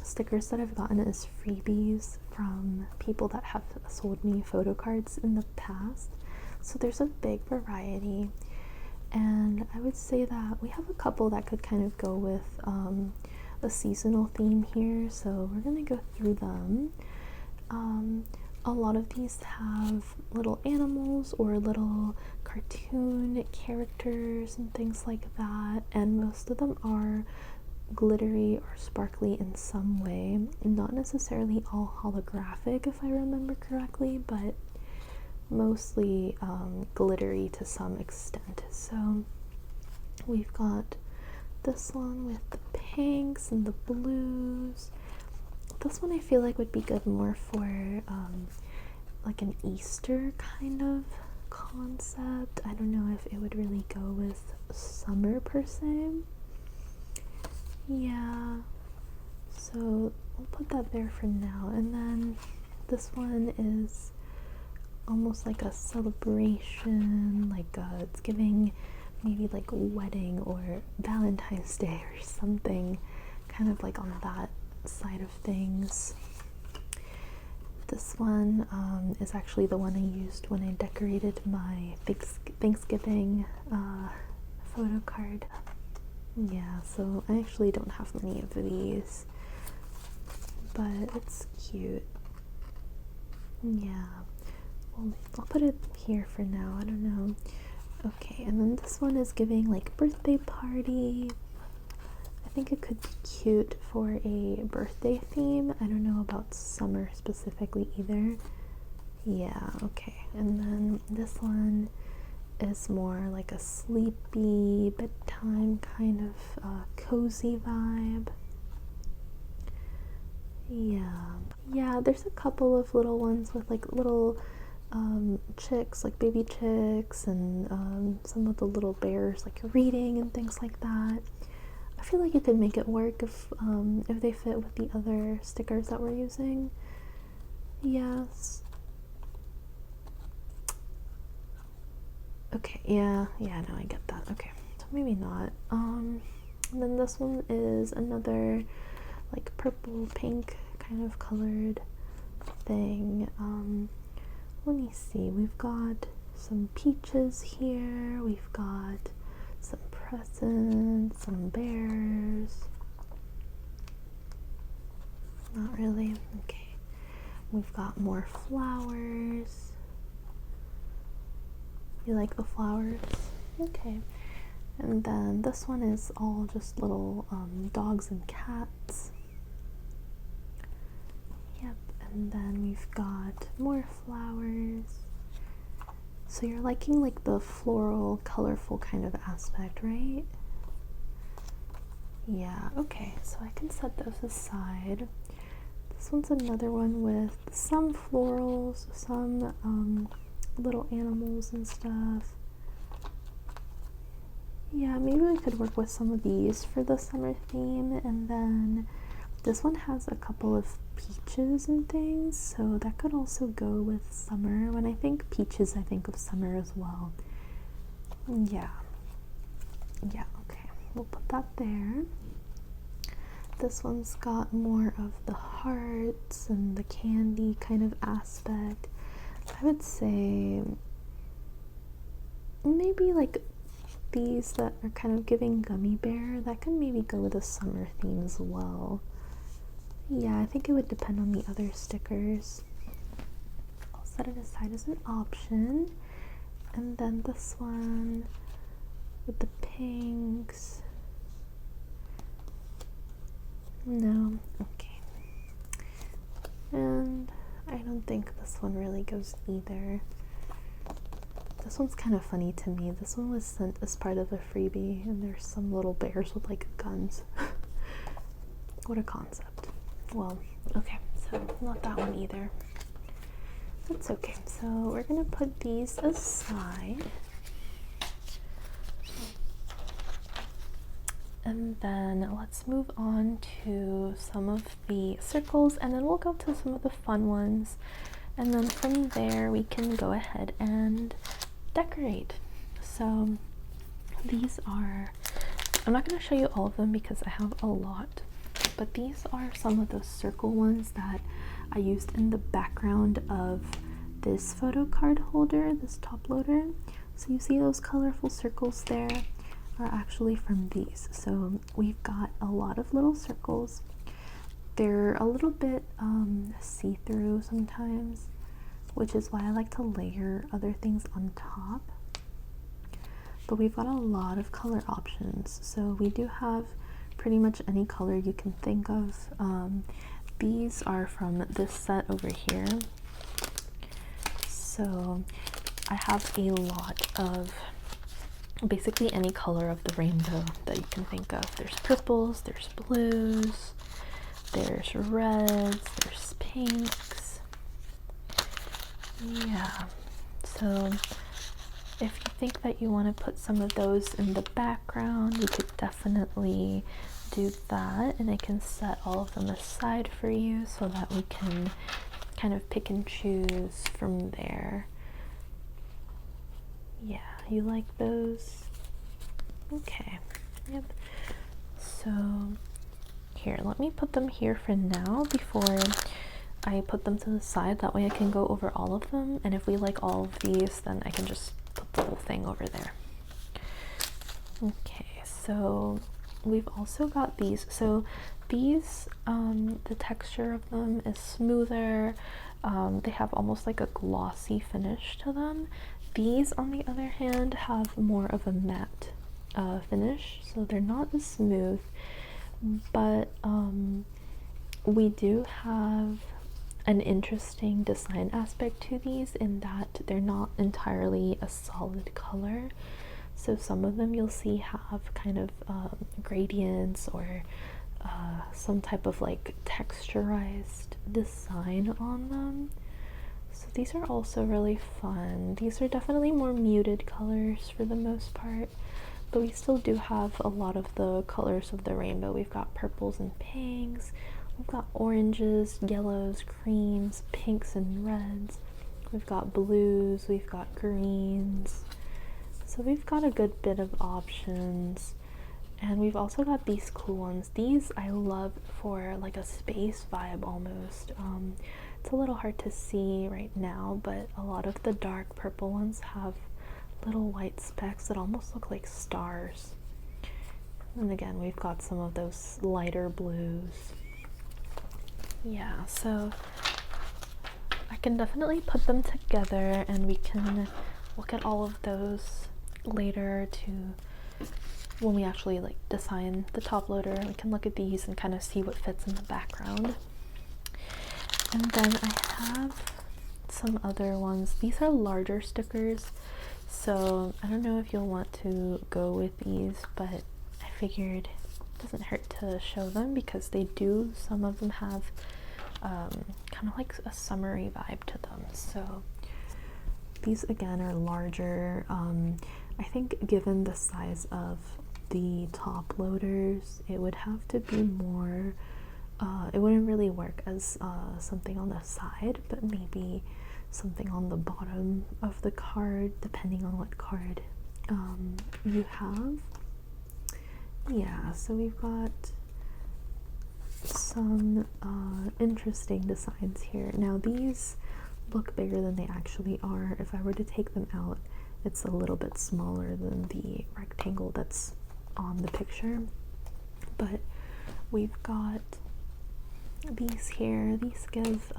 stickers that I've gotten as freebies from people that have sold me photo cards in the past. So there's a big variety, and I would say that we have a couple that could kind of go with a seasonal theme here, so we're gonna go through them. A lot of these have little animals or little cartoon characters and things like that, and most of them are glittery or sparkly in some way. Not necessarily all holographic, if I remember correctly, but mostly glittery to some extent. So we've got this one with the pinks and the blues. This one I feel like would be good more for like an Easter kind of concept. I don't know if it would really go with summer per se. Yeah, so we'll put that there for now. And then this one is almost like a celebration, like it's giving maybe like a wedding or Valentine's Day or something, kind of like on that side of things. This one is actually the one I used when I decorated my Thanksgiving photo card. Yeah, so I actually don't have many of these, but it's cute. Yeah, well, I'll put it here for now, I don't know. Okay, and then this one is giving like birthday party. I think it could be cute for a birthday theme. I don't know about summer specifically either. Yeah, okay. And then this one is more like a sleepy bedtime kind of cozy vibe. Yeah, there's a couple of little ones with like little chicks, like baby chicks, and some of the little bears like reading and things like that. I feel like you could make it work if they fit with the other stickers that we're using. Yes. Okay, yeah, no, I get that. Okay, so maybe not. And then this one is another like purple pink kind of colored thing. Let me see, we've got some peaches here, we've got some presents, some bears. Not really. Okay, we've got more flowers. You like the flowers? Okay. And then this one is all just little dogs and cats. Yep. And then we've got more flowers. So you're liking like the floral, colorful kind of aspect, right? Yeah, okay. So I can set those aside. This one's another one with some florals, some little animals and stuff. Yeah, maybe we could work with some of these for the summer theme. And then this one has a couple of peaches and things, so that could also go with summer. When I think peaches, I think of summer as well. Yeah, okay, we'll put that there. This one's got more of the hearts and the candy kind of aspect. I would say maybe like these that are kind of giving gummy bear, that can maybe go with a summer theme as well. Yeah, I think it would depend on the other stickers. I'll set it aside as an option. And then this one with the pinks. No, okay. And I don't think this one really goes either. This one's kind of funny to me. This one was sent as part of a freebie, and there's some little bears with like guns. What a concept. Well, okay, so not that one either. That's okay. So we're gonna put these aside. And then let's move on to some of the circles, and then we'll go to some of the fun ones. And then from there we can go ahead and decorate. So these are, I'm not going to show you all of them because I have a lot, but these are some of those circle ones that I used in the background of this photo card holder, this top loader. So you see those colorful circles there are actually from these. So we've got a lot of little circles. They're a little bit see-through sometimes, which is why I like to layer other things on top. But we've got a lot of color options, so we do have pretty much any color you can think of. These are from this set over here. So I have a lot of basically any color of the rainbow that you can think of. There's purples, there's blues, there's reds, there's pinks. Yeah, so if you think that you want to put some of those in the background, you could definitely do that, and I can set all of them aside for you so that we can kind of pick and choose from there. Yeah, you like those? Okay, yep. So here, let me put them here for now before I put them to the side. That way I can go over all of them, and if we like all of these, then I can just put the whole thing over there. Okay, so we've also got these. So these, the texture of them is smoother. They have almost like a glossy finish to them. These, on the other hand, have more of a matte finish, so they're not as smooth, but we do have an interesting design aspect to these in that they're not entirely a solid color. So some of them you'll see have kind of gradients or some type of like texturized design on them. So these are also really fun. These are definitely more muted colors for the most part, but we still do have a lot of the colors of the rainbow. We've got purples and pinks, we've got oranges, yellows, creams, pinks and reds. We've got blues, we've got greens. So we've got a good bit of options. And we've also got these cool ones. These I love for like a space vibe almost. It's a little hard to see right now, but a lot of the dark purple ones have little white specks that almost look like stars. And again, we've got some of those lighter blues. Yeah, so I can definitely put them together and we can look at all of those later to when we actually like design the top loader. We can look at these and kind of see what fits in the background. And then I have some other ones. These are larger stickers, so I don't know if you'll want to go with these, but I figured it doesn't hurt to show them because they do, some of them have kind of like a summery vibe to them. So these again are larger. I think given the size of the top loaders, it would have to be more, it wouldn't really work as something on the side, but maybe something on the bottom of the card, depending on what card you have. Yeah, so we've got some interesting designs here. Now these look bigger than they actually are. If I were to take them out, it's a little bit smaller than the rectangle that's on the picture, but we've got these here. These give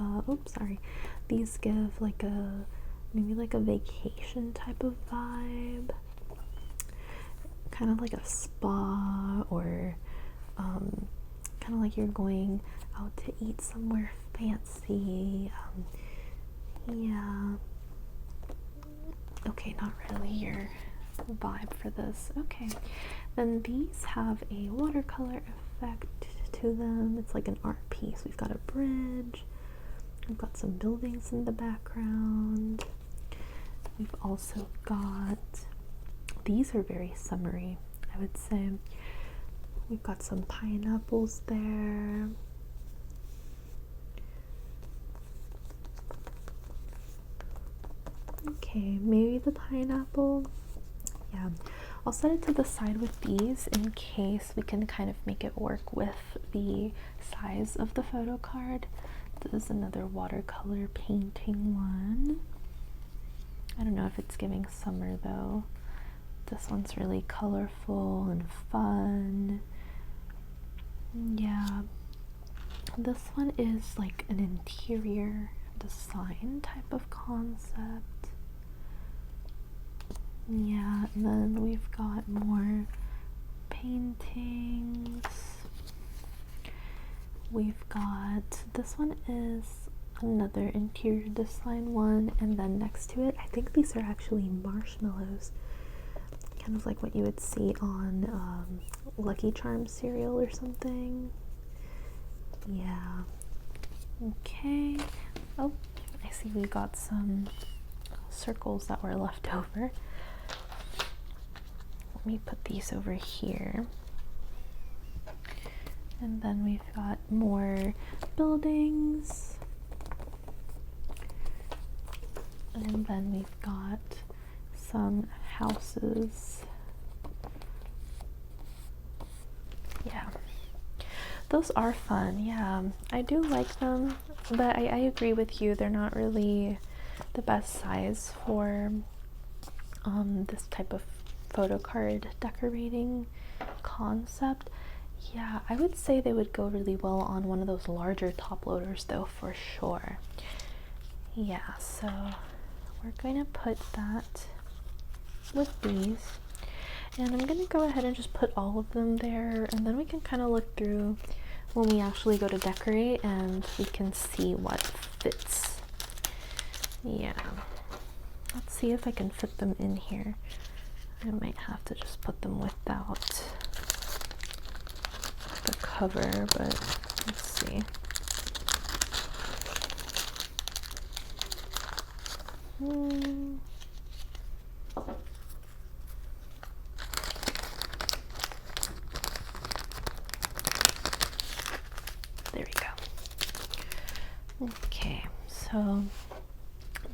these give like a maybe like a vacation type of vibe, kind of like a spa, or kind of like you're going out to eat somewhere fancy. Yeah, okay, not really your vibe for this. Okay, then these have a watercolor effect to them. It's like an art piece. We've got a bridge, we've got some buildings in the background. We've also got, these are very summery, I would say. We've got some pineapples there. Okay, maybe the pineapple. Yeah, I'll set it to the side with these in case we can kind of make it work with the size of the photo card. This is another watercolor painting one. I don't know if it's giving summer though. This one's really colorful and fun. Yeah, this one is like an interior design type of concept. Yeah, and then we've got more paintings. We've got, this one is another interior design one, and then next to it, I think these are actually marshmallows, kind of like what you would see on Lucky Charms cereal or something. Yeah. Okay. Oh, I see we got some circles that were left over. Let me put these over here. And then we've got more buildings. And then we've got some houses. Yeah. Those are fun. Yeah, I do like them, but I agree with you. They're not really the best size for this type of photo card decorating concept. Yeah, I would say they would go really well on one of those larger top loaders though, for sure. Yeah, so we're going to put that with these, and I'm going to go ahead and just put all of them there, and then we can kind of look through when we actually go to decorate and we can see what fits. Yeah, let's see if I can fit them in here. I might have to just put them without the cover, but let's see. There we go. Okay, so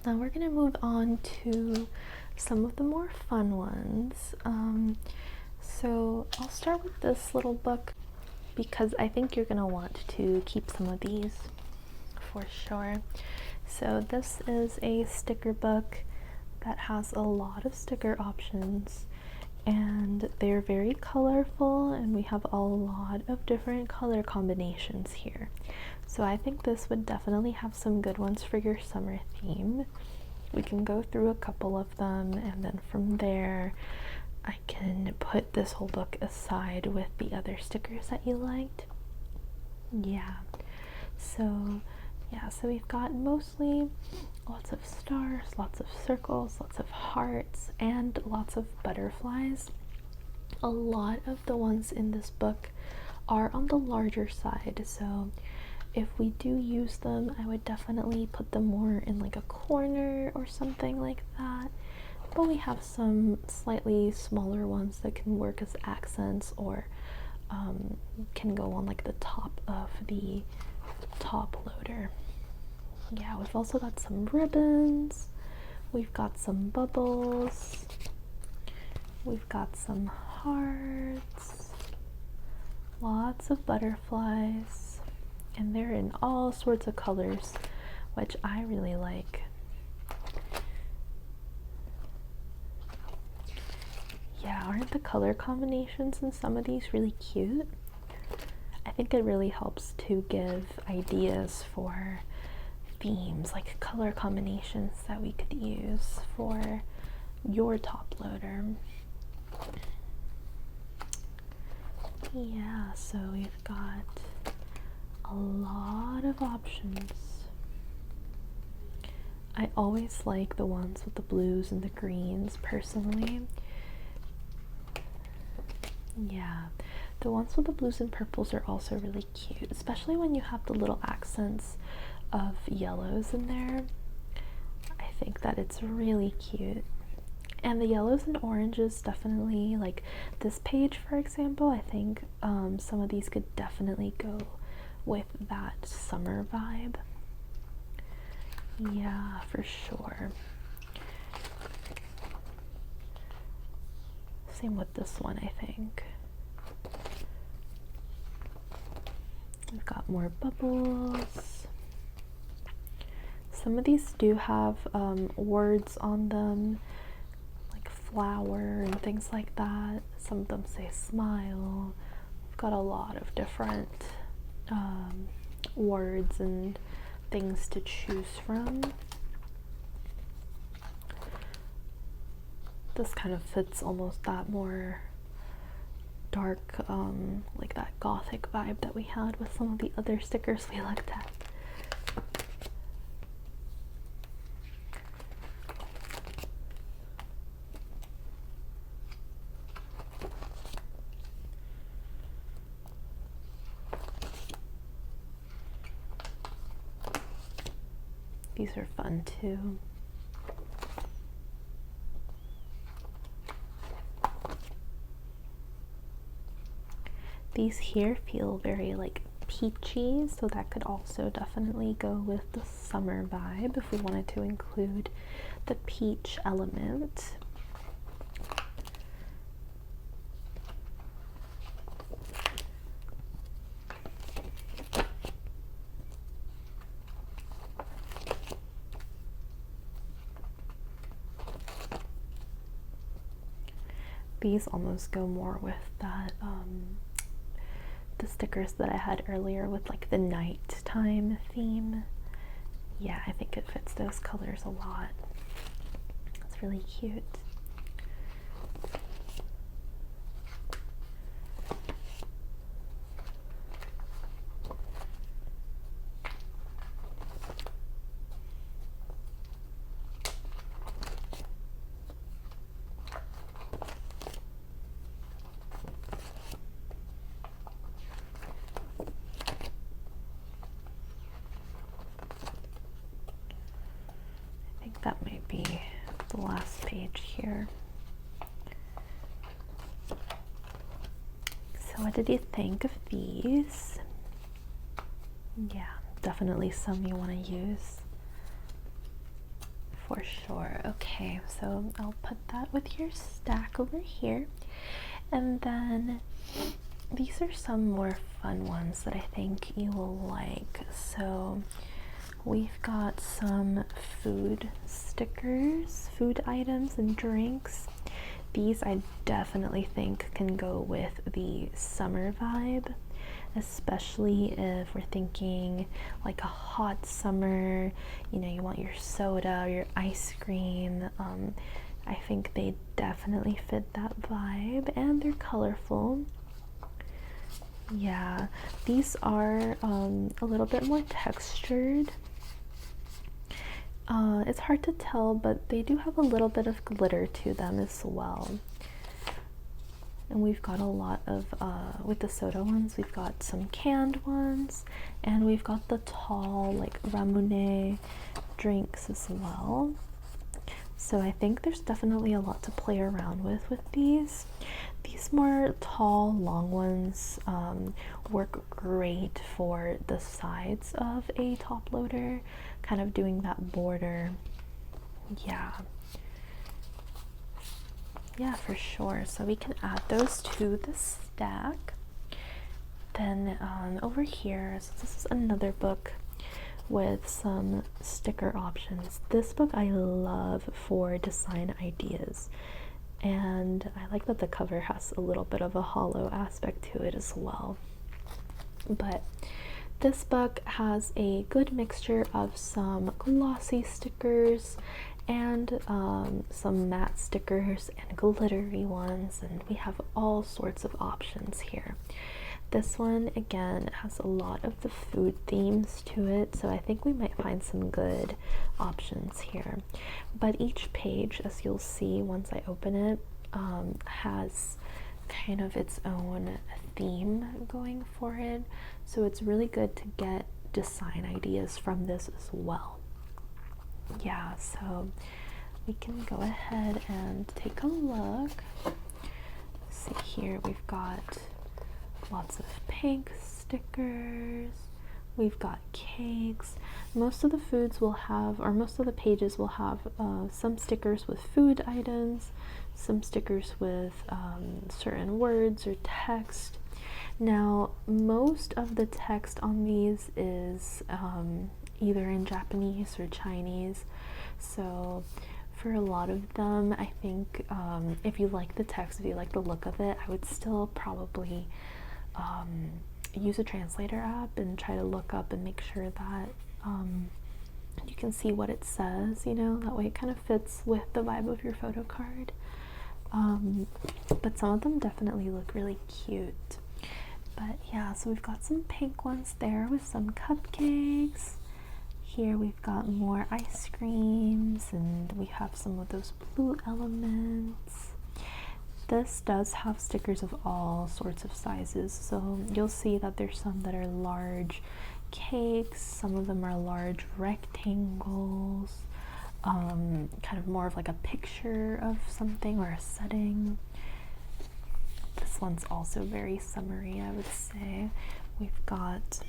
now we're gonna move on to some of the more fun ones. So I'll start with this little book because I think you're gonna want to keep some of these for sure. So this is a sticker book that has a lot of sticker options, and they're very colorful, and we have a lot of different color combinations here. So I think this would definitely have some good ones for your summer theme. We can go through a couple of them, and then from there I can put this whole book aside with the other stickers that you liked. So we've got mostly lots of stars, lots of circles, lots of hearts, and lots of butterflies. A lot of the ones in this book are on the larger side, so if we do use them, I would definitely put them more in like a corner or something like that. But we have some slightly smaller ones that can work as accents, or can go on like the top of the top loader. Yeah, we've also got some ribbons, we've got some bubbles, we've got some hearts, lots of butterflies, and they're in all sorts of colors, which I really like. Yeah, aren't the color combinations in some of these really cute? I think it really helps to give ideas for themes, like color combinations that we could use for your top loader. Yeah, so we've got a lot of options. I always like the ones with the blues and the greens personally. Yeah, the ones with the blues and purples are also really cute, especially when you have the little accents of yellows in there. I think that it's really cute. And the yellows and oranges definitely, like this page for example, I think some of these could definitely go with that summer vibe. Yeah, for sure. Same with this one, I think. We've got more bubbles. Some of these do have words on them, like flower and things like that. Some of them say smile. We've got a lot of different words and things to choose from. This kind of fits almost that more dark, like that gothic vibe that we had with some of the other stickers we looked at. These are fun too. These here feel very like peachy, so that could also definitely go with the summer vibe if we wanted to include the peach element. These almost go more with that the stickers that I had earlier with like the nighttime theme. Yeah, I think it fits those colors a lot. It's really cute. be the last page here. So what did you think of these? Yeah, definitely some you want to use for sure. Okay, so I'll put that with your stack over here. And then these are some more fun ones that I think you will like. So we've got some food stickers, food items and drinks. These I definitely think can go with the summer vibe, especially if we're thinking like a hot summer, you know, you want your soda, your ice cream. I think they definitely fit that vibe, and they're colorful. Yeah, these are a little bit more textured. It's hard to tell, but they do have a little bit of glitter to them as well. And we've got a lot of, with the soda ones, we've got some canned ones, and we've got the tall, like, ramune drinks as well. So I think there's definitely a lot to play around with these. These more tall, long ones work great for the sides of a top loader, kind of doing that border. Yeah, for sure. So we can add those to the stack. Then over here, so this is another book with some sticker options. This book I love for design ideas, and I like that the cover has a little bit of a hollow aspect to it as well. But this book has a good mixture of some glossy stickers and some matte stickers and glittery ones, and we have all sorts of options here. This one, again, has a lot of the food themes to it, so I think we might find some good options here. But each page, as you'll see once I open it, has kind of its own theme going for it, so it's really good to get design ideas from this as well. Yeah, so we can go ahead and take a look. See here, we've got lots of pink stickers, we've got cakes. Most of the foods will have, or most of the pages will have some stickers with food items, some stickers with certain words or text. Now, most of the text on these is either in Japanese or Chinese, so for a lot of them, I think if you like the text, if you like the look of it, I would still probably use a translator app and try to look up and make sure that you can see what it says, you know, that way it kind of fits with the vibe of your photo card. But some of them definitely look really cute. But yeah, so we've got some pink ones there with some cupcakes. Here we've got more ice creams, and we have some of those blue elements. This does have stickers of all sorts of sizes, so you'll see that there's some that are large cakes, some of them are large rectangles, kind of more of like a picture of something or a setting. This one's also very summery, I would say. We've got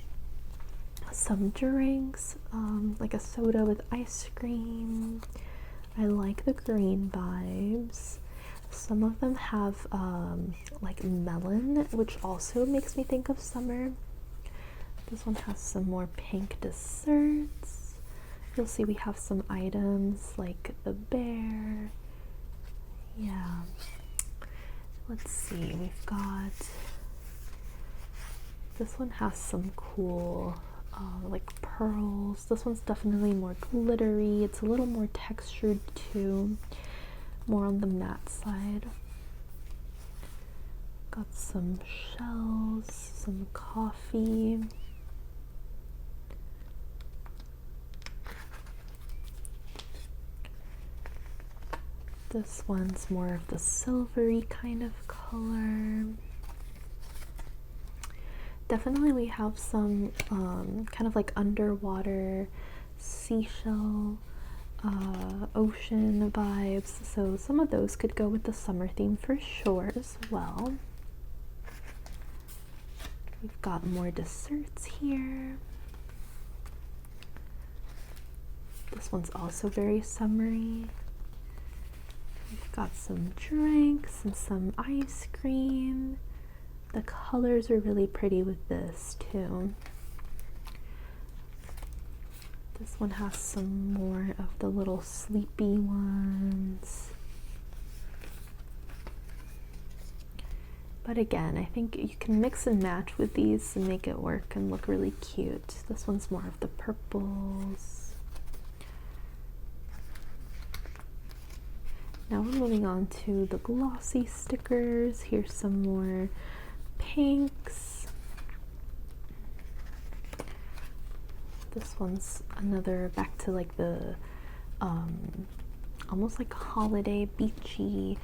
some drinks, like a soda with ice cream. I like the green vibes. Some of them have like melon, which also makes me think of summer. This one has some more pink desserts. You'll see we have some items like the bear. Yeah. Let's see, we've got, this one has some cool like pearls. This one's definitely more glittery. It's a little more textured too, more on the matte side. Got some shells, some coffee. This one's more of the silvery kind of color. Definitely we have some kind of like underwater seashell ocean vibes, so some of those could go with the summer theme for sure as well. We've got more desserts here. This one's also very summery. We've got some drinks and some ice cream. The colors are really pretty with this too. This one has some more of the little sleepy ones. But again, I think you can mix and match with these and make it work and look really cute. This one's more of the purples. Now we're moving on to the glossy stickers. Here's some more pinks. This one's another back to like the almost like holiday beachy.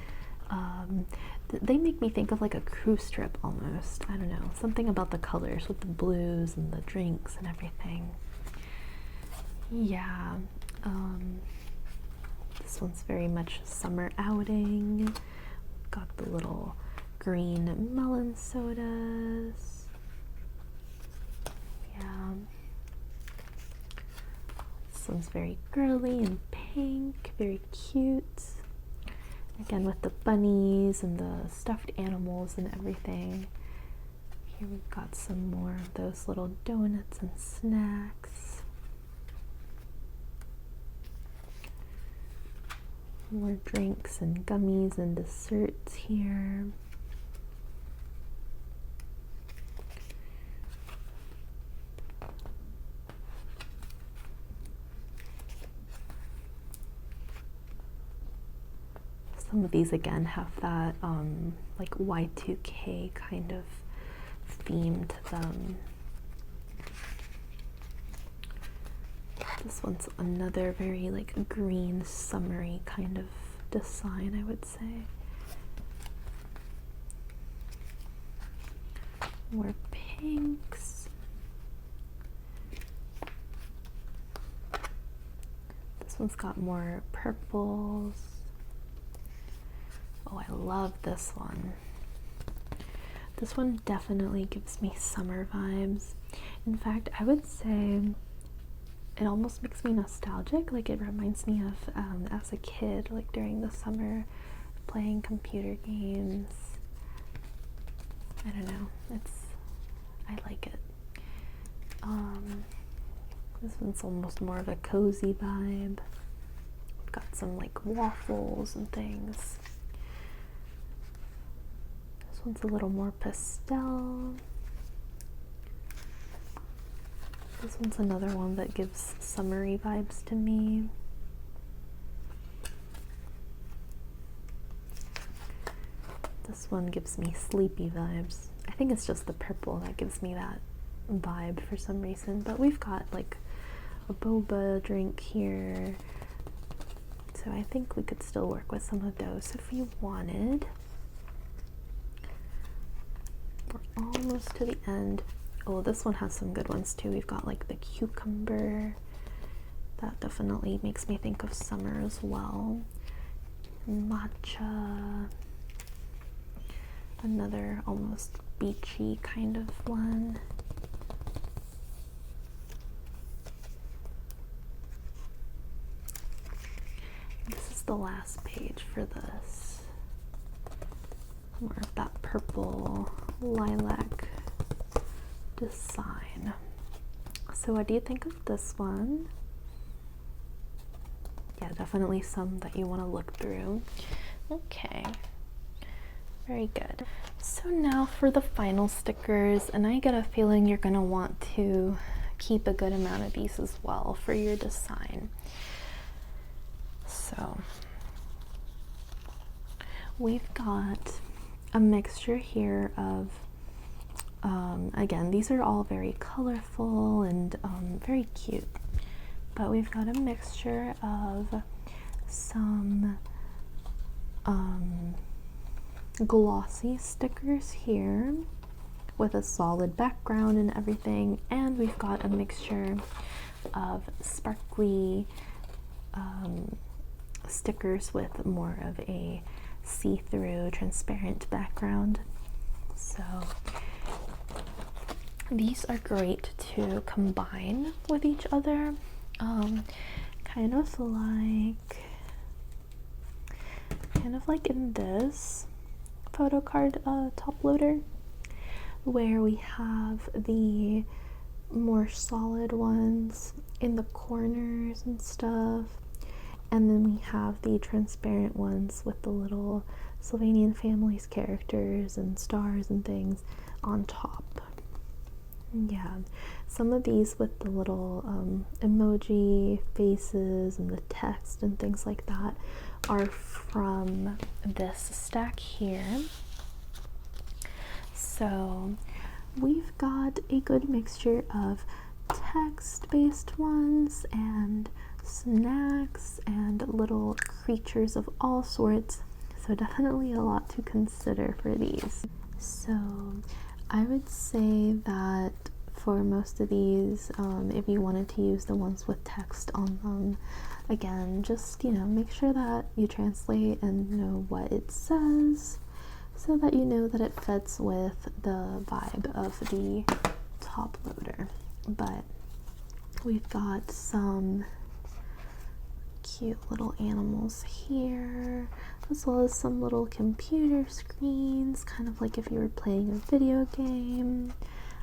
They make me think of like a cruise trip almost. I don't know, something about the colors with the blues and the drinks and everything. Yeah, this one's very much summer outing. Got the little green melon sodas. Yeah. This one's very girly and pink, very cute. Again with the bunnies and the stuffed animals and everything. Here we've got some more of those little donuts and snacks. More drinks and gummies and desserts here. Some of these again have that like Y2K kind of theme to them. This one's another very like green summery kind of design, I would say. More pinks. This one's got more purples. Oh, I love this one. This one definitely gives me summer vibes. In fact, I would say it almost makes me nostalgic. Like it reminds me of as a kid, like during the summer, playing computer games. I don't know. I like it. This one's almost more of a cozy vibe. Got some like waffles and things. This one's a little more pastel. This one's another one that gives summery vibes to me. This one gives me sleepy vibes. I think it's just the purple that gives me that vibe for some reason. But we've got like a boba drink here. So I think we could still work with some of those if we wanted. We're almost to the end. Oh, this one has some good ones too. We've got like the cucumber. That definitely makes me think of summer as well. Matcha. Another almost beachy kind of one. This is the last page for this. More of that purple lilac design. So what do you think of this one? Yeah, definitely some that you want to look through. Okay, very good. So now for the final stickers, and I get a feeling you're going to want to keep a good amount of these as well for your design. So we've got a mixture here of again, these are all very colorful and very cute, but we've got a mixture of some glossy stickers here with a solid background and everything, and we've got a mixture of sparkly stickers with more of a see-through transparent background. So these are great to combine with each other, kind of like in this Photocard top loader, where we have the more solid ones in the corners and stuff, and then we have the transparent ones with the little Sylvanian Families characters and stars and things on top. Yeah, some of these with the little emoji faces and the text and things like that are from this stack here. So we've got a good mixture of text-based ones and snacks and little creatures of all sorts, so definitely a lot to consider for these. So I would say that for most of these, if you wanted to use the ones with text on them, again, just, make sure that you translate and know what it says so that you know that it fits with the vibe of the top loader. But we've got some cute little animals here, as well as some little computer screens, kind of like if you were playing a video game.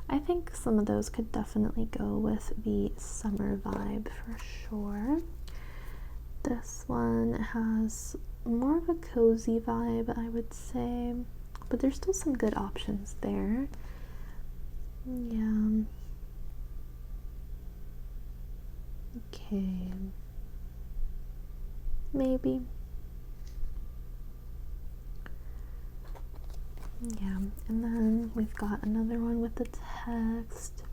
I think some of those could definitely go with the summer vibe for sure. This one has more of a cozy vibe, I would say, but there's still some good options there. Yeah. Okay. Maybe. Yeah, and then we've got another one with the text.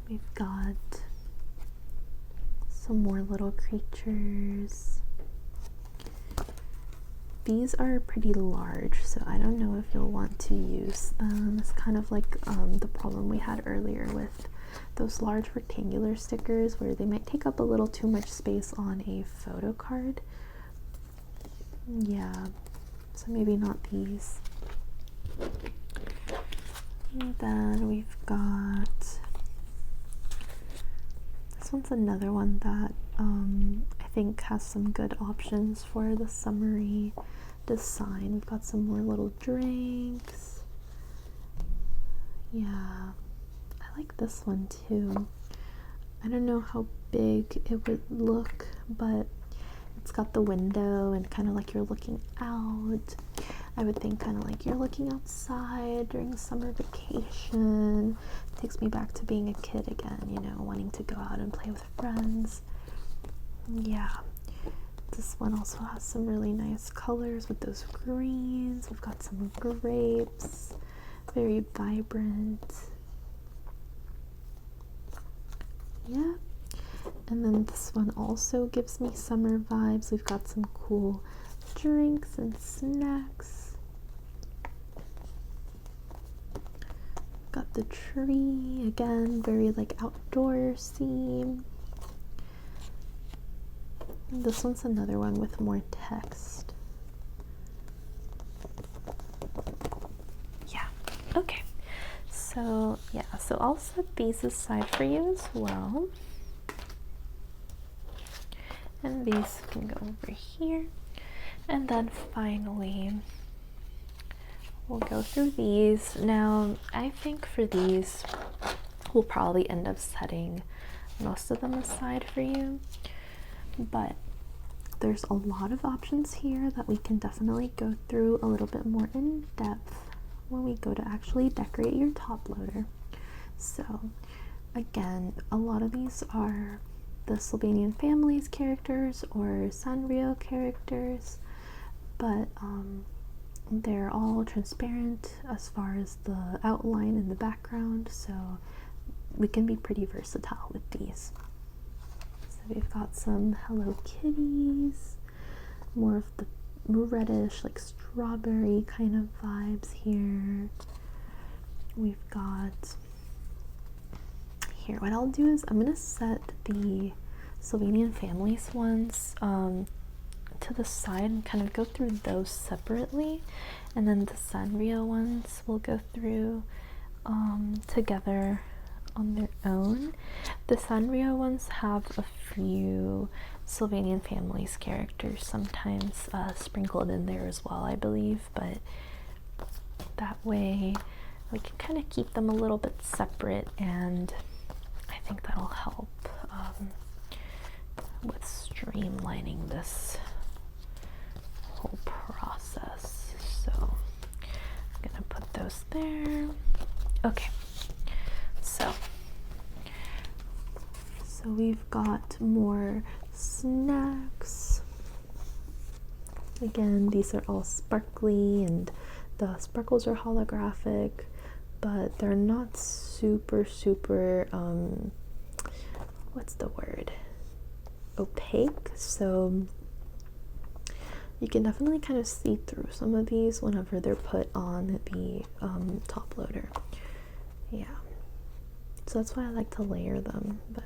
We've got some more little creatures. These are pretty large, so I don't know if you'll want to use them. It's kind of like the problem we had earlier with those large rectangular stickers, where they might take up a little too much space on a photo card. Yeah, so maybe not these. And then we've got, this one's another one that I think has some good options for the summery design. We've got some more little drinks. Yeah, I like this one too. I don't know how big it would look, but it's got the window and kind of like you're looking out. I would think kind of like you're looking outside during summer vacation. It takes me back to being a kid again, wanting to go out and play with friends. Yeah, this one also has some really nice colors with those greens. We've got some grapes, very vibrant. Yeah. And then this one also gives me summer vibes. We've got some cool drinks and snacks. Got the tree, again, very like outdoorsy. And this one's another one with more text. Yeah, okay. So yeah, so I'll set these aside for you as well. And these can go over here. And then finally, we'll go through these. Now, I think for these, we'll probably end up setting most of them aside for you. But there's a lot of options here that we can definitely go through a little bit more in depth when we go to actually decorate your top loader. So, again, a lot of these are the Sylvanian Families characters or Sanrio characters, but they're all transparent as far as the outline and the background, so we can be pretty versatile with these. So we've got some Hello Kitties, more of the reddish, like strawberry kind of vibes here. We've got here, what I'll do is I'm gonna set the Slovenian families ones to the side and kind of go through those separately, and then the Sanrio ones we'll go through together on their own. The Sanrio ones have a few Slovenian families characters sometimes sprinkled in there as well, I believe, but that way we can kind of keep them a little bit separate, and I think that'll help with streamlining this whole process. So I'm gonna put those there. Okay, so we've got more snacks. Again, these are all sparkly, and the sparkles are holographic, but they're not super what's the word, opaque, so you can definitely kind of see through some of these whenever they're put on the top loader. Yeah, so that's why I like to layer them. But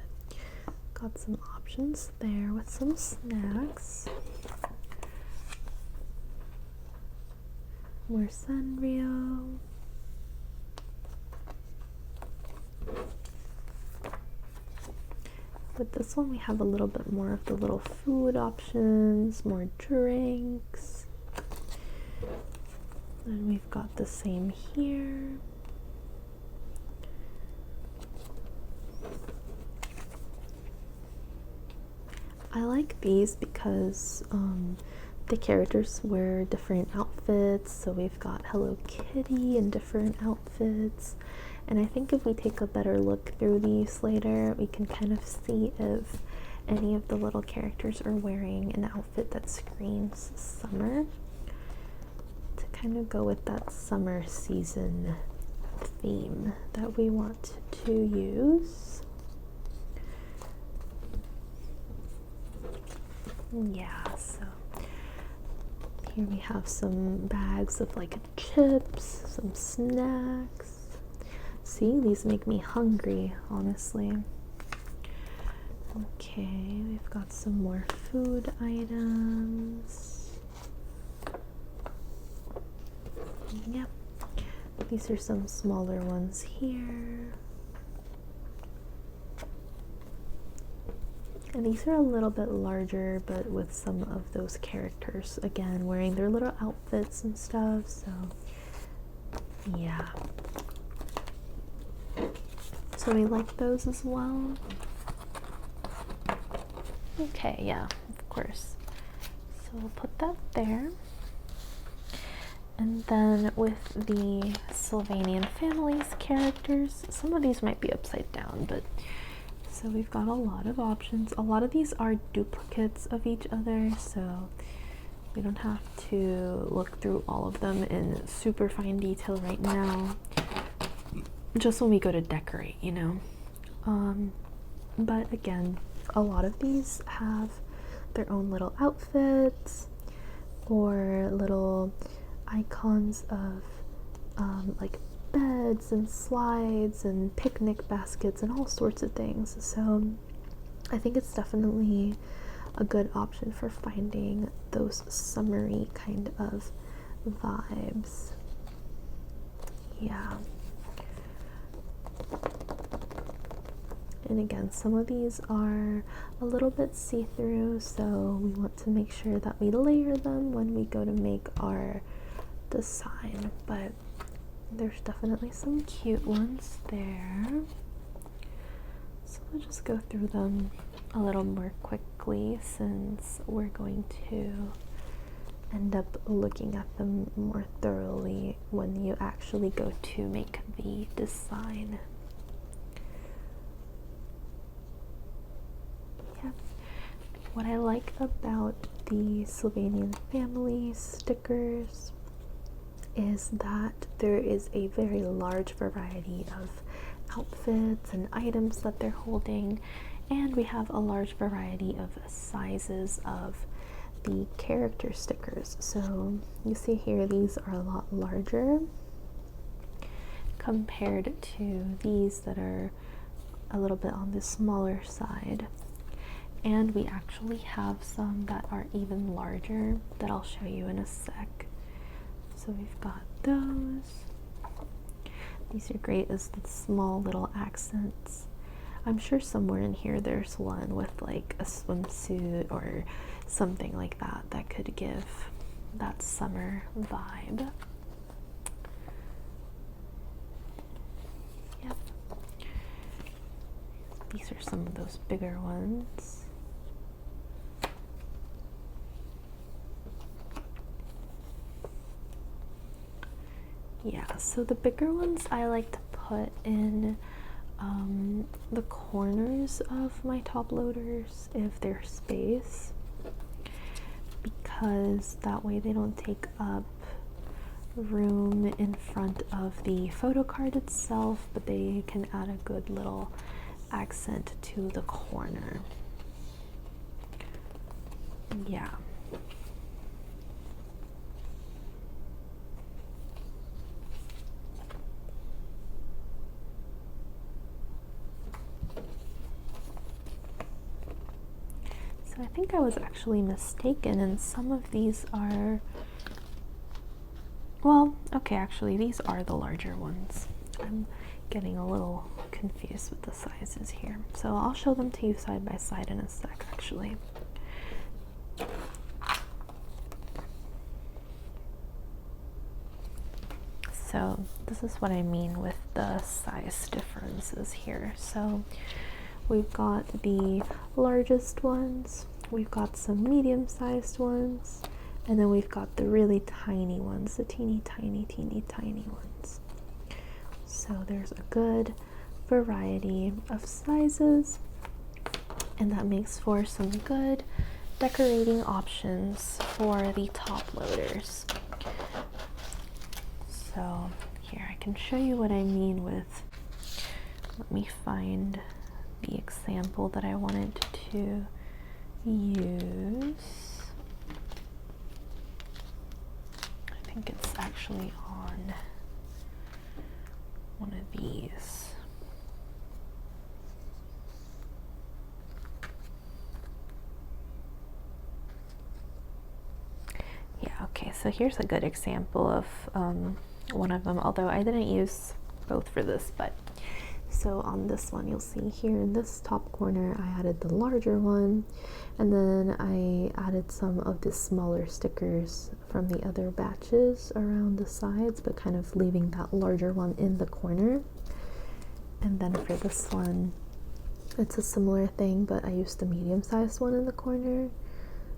got some options there with some snacks. More Sanrio. With this one we have a little bit more of the little food options, more drinks. And we've got the same here. I like these because the characters wear different outfits, so we've got Hello Kitty in different outfits, and I think if we take a better look through these later, we can kind of see if any of the little characters are wearing an outfit that screams summer, to kind of go with that summer season theme that we want to use. Yeah, so here we have some bags of like chips, some snacks. See, these make me hungry, honestly. Okay, we've got some more food items. Yep, these are some smaller ones here. And these are a little bit larger, but with some of those characters, again, wearing their little outfits and stuff, so yeah. So we like those as well. Okay, yeah, of course. So we'll put that there. And then with the Slovenian families characters, some of these might be upside down, but so we've got a lot of options. A lot of these are duplicates of each other, so we don't have to look through all of them in super fine detail right now, just when we go to decorate, you know. But again, a lot of these have their own little outfits or little icons of like beds and slides and picnic baskets and all sorts of things. So I think it's definitely a good option for finding those summery kind of vibes. Yeah. And again, some of these are a little bit see-through, so we want to make sure that we layer them when we go to make our design. But there's definitely some cute ones there. So we'll just go through them a little more quickly, since we're going to end up looking at them more thoroughly when you actually go to make the design. Yeah. What I like about the Slovenian family stickers is that there is a very large variety of outfits and items that they're holding, and we have a large variety of sizes of the character stickers. So you see here, these are a lot larger compared to these that are a little bit on the smaller side. And we actually have some that are even larger that I'll show you in a sec. So we've got those. These are great as the small little accents. I'm sure somewhere in here there's one with like a swimsuit or something like that that could give that summer vibe. Yep. These are some of those bigger ones. Yeah, so the bigger ones I like to put in the corners of my top loaders if there's space, because that way they don't take up room in front of the photocard itself, but they can add a good little accent to the corner. Yeah. So I think I was actually mistaken, and some of these are, well, okay, actually these are the larger ones. I'm getting a little confused with the sizes here. So I'll show them to you side by side in a sec, actually. So this is what I mean with the size differences here. So we've got the largest ones, we've got some medium-sized ones, and then we've got the really tiny ones, the teeny tiny ones. So there's a good variety of sizes, and that makes for some good decorating options for the top loaders. So here, I can show you what I mean with, let me find the example that I wanted to use. I think it's actually on one of these. Yeah, okay, so here's a good example of one of them, although I didn't use both for this, but so on this one, you'll see here in this top corner, I added the larger one, and then I added some of the smaller stickers from the other batches around the sides, but kind of leaving that larger one in the corner. And then for this one, it's a similar thing, but I used the medium-sized one in the corner,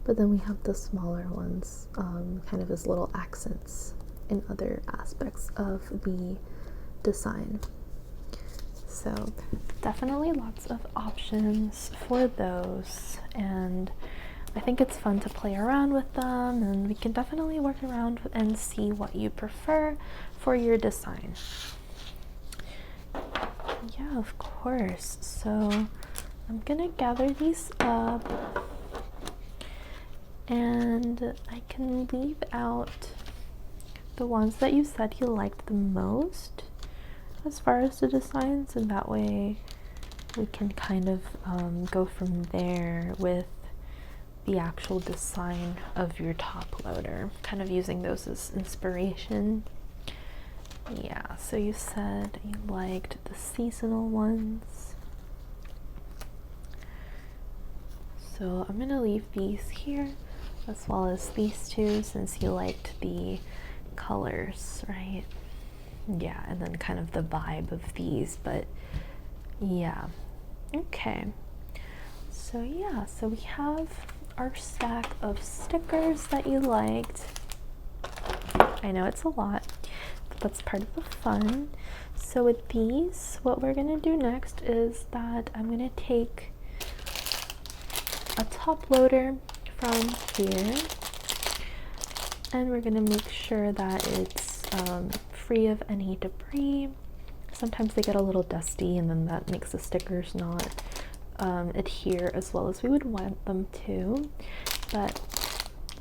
but then we have the smaller ones kind of as little accents in other aspects of the design. So definitely lots of options for those, and I think it's fun to play around with them, and we can definitely work around and see what you prefer for your design. Yeah, of course. So I'm gonna gather these up, and I can leave out the ones that you said you liked the most as far as the designs, and that way we can kind of go from there with the actual design of your top loader, kind of using those as inspiration. Yeah, so you said you liked the seasonal ones, so I'm gonna leave these here as well as these two, since you liked the colors, right? Yeah, and then kind of the vibe of these, but yeah. Okay, so yeah, so we have our stack of stickers that you liked. I know it's a lot, but that's part of the fun. So with these, what we're gonna do next is that I'm gonna take a top loader from here, and we're gonna make sure that it's free of any debris. Sometimes they get a little dusty, and then that makes the stickers not adhere as well as we would want them to. But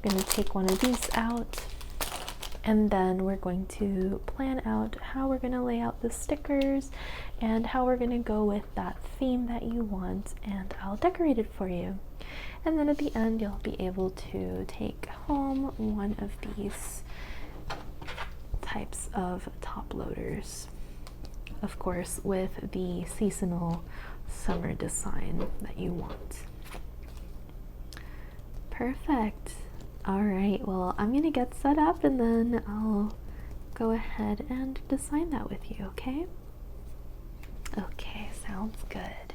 I'm gonna take one of these out, And then we're going to plan out how we're going to lay out the stickers and how we're going to go with that theme that you want, and I'll decorate it for you. And then at the end, you'll be able to take home one of these types of top loaders, of course, with the seasonal summer design that you want. Perfect. All right, well, I'm gonna get set up and then I'll go ahead and design that with you, okay? Okay, sounds good.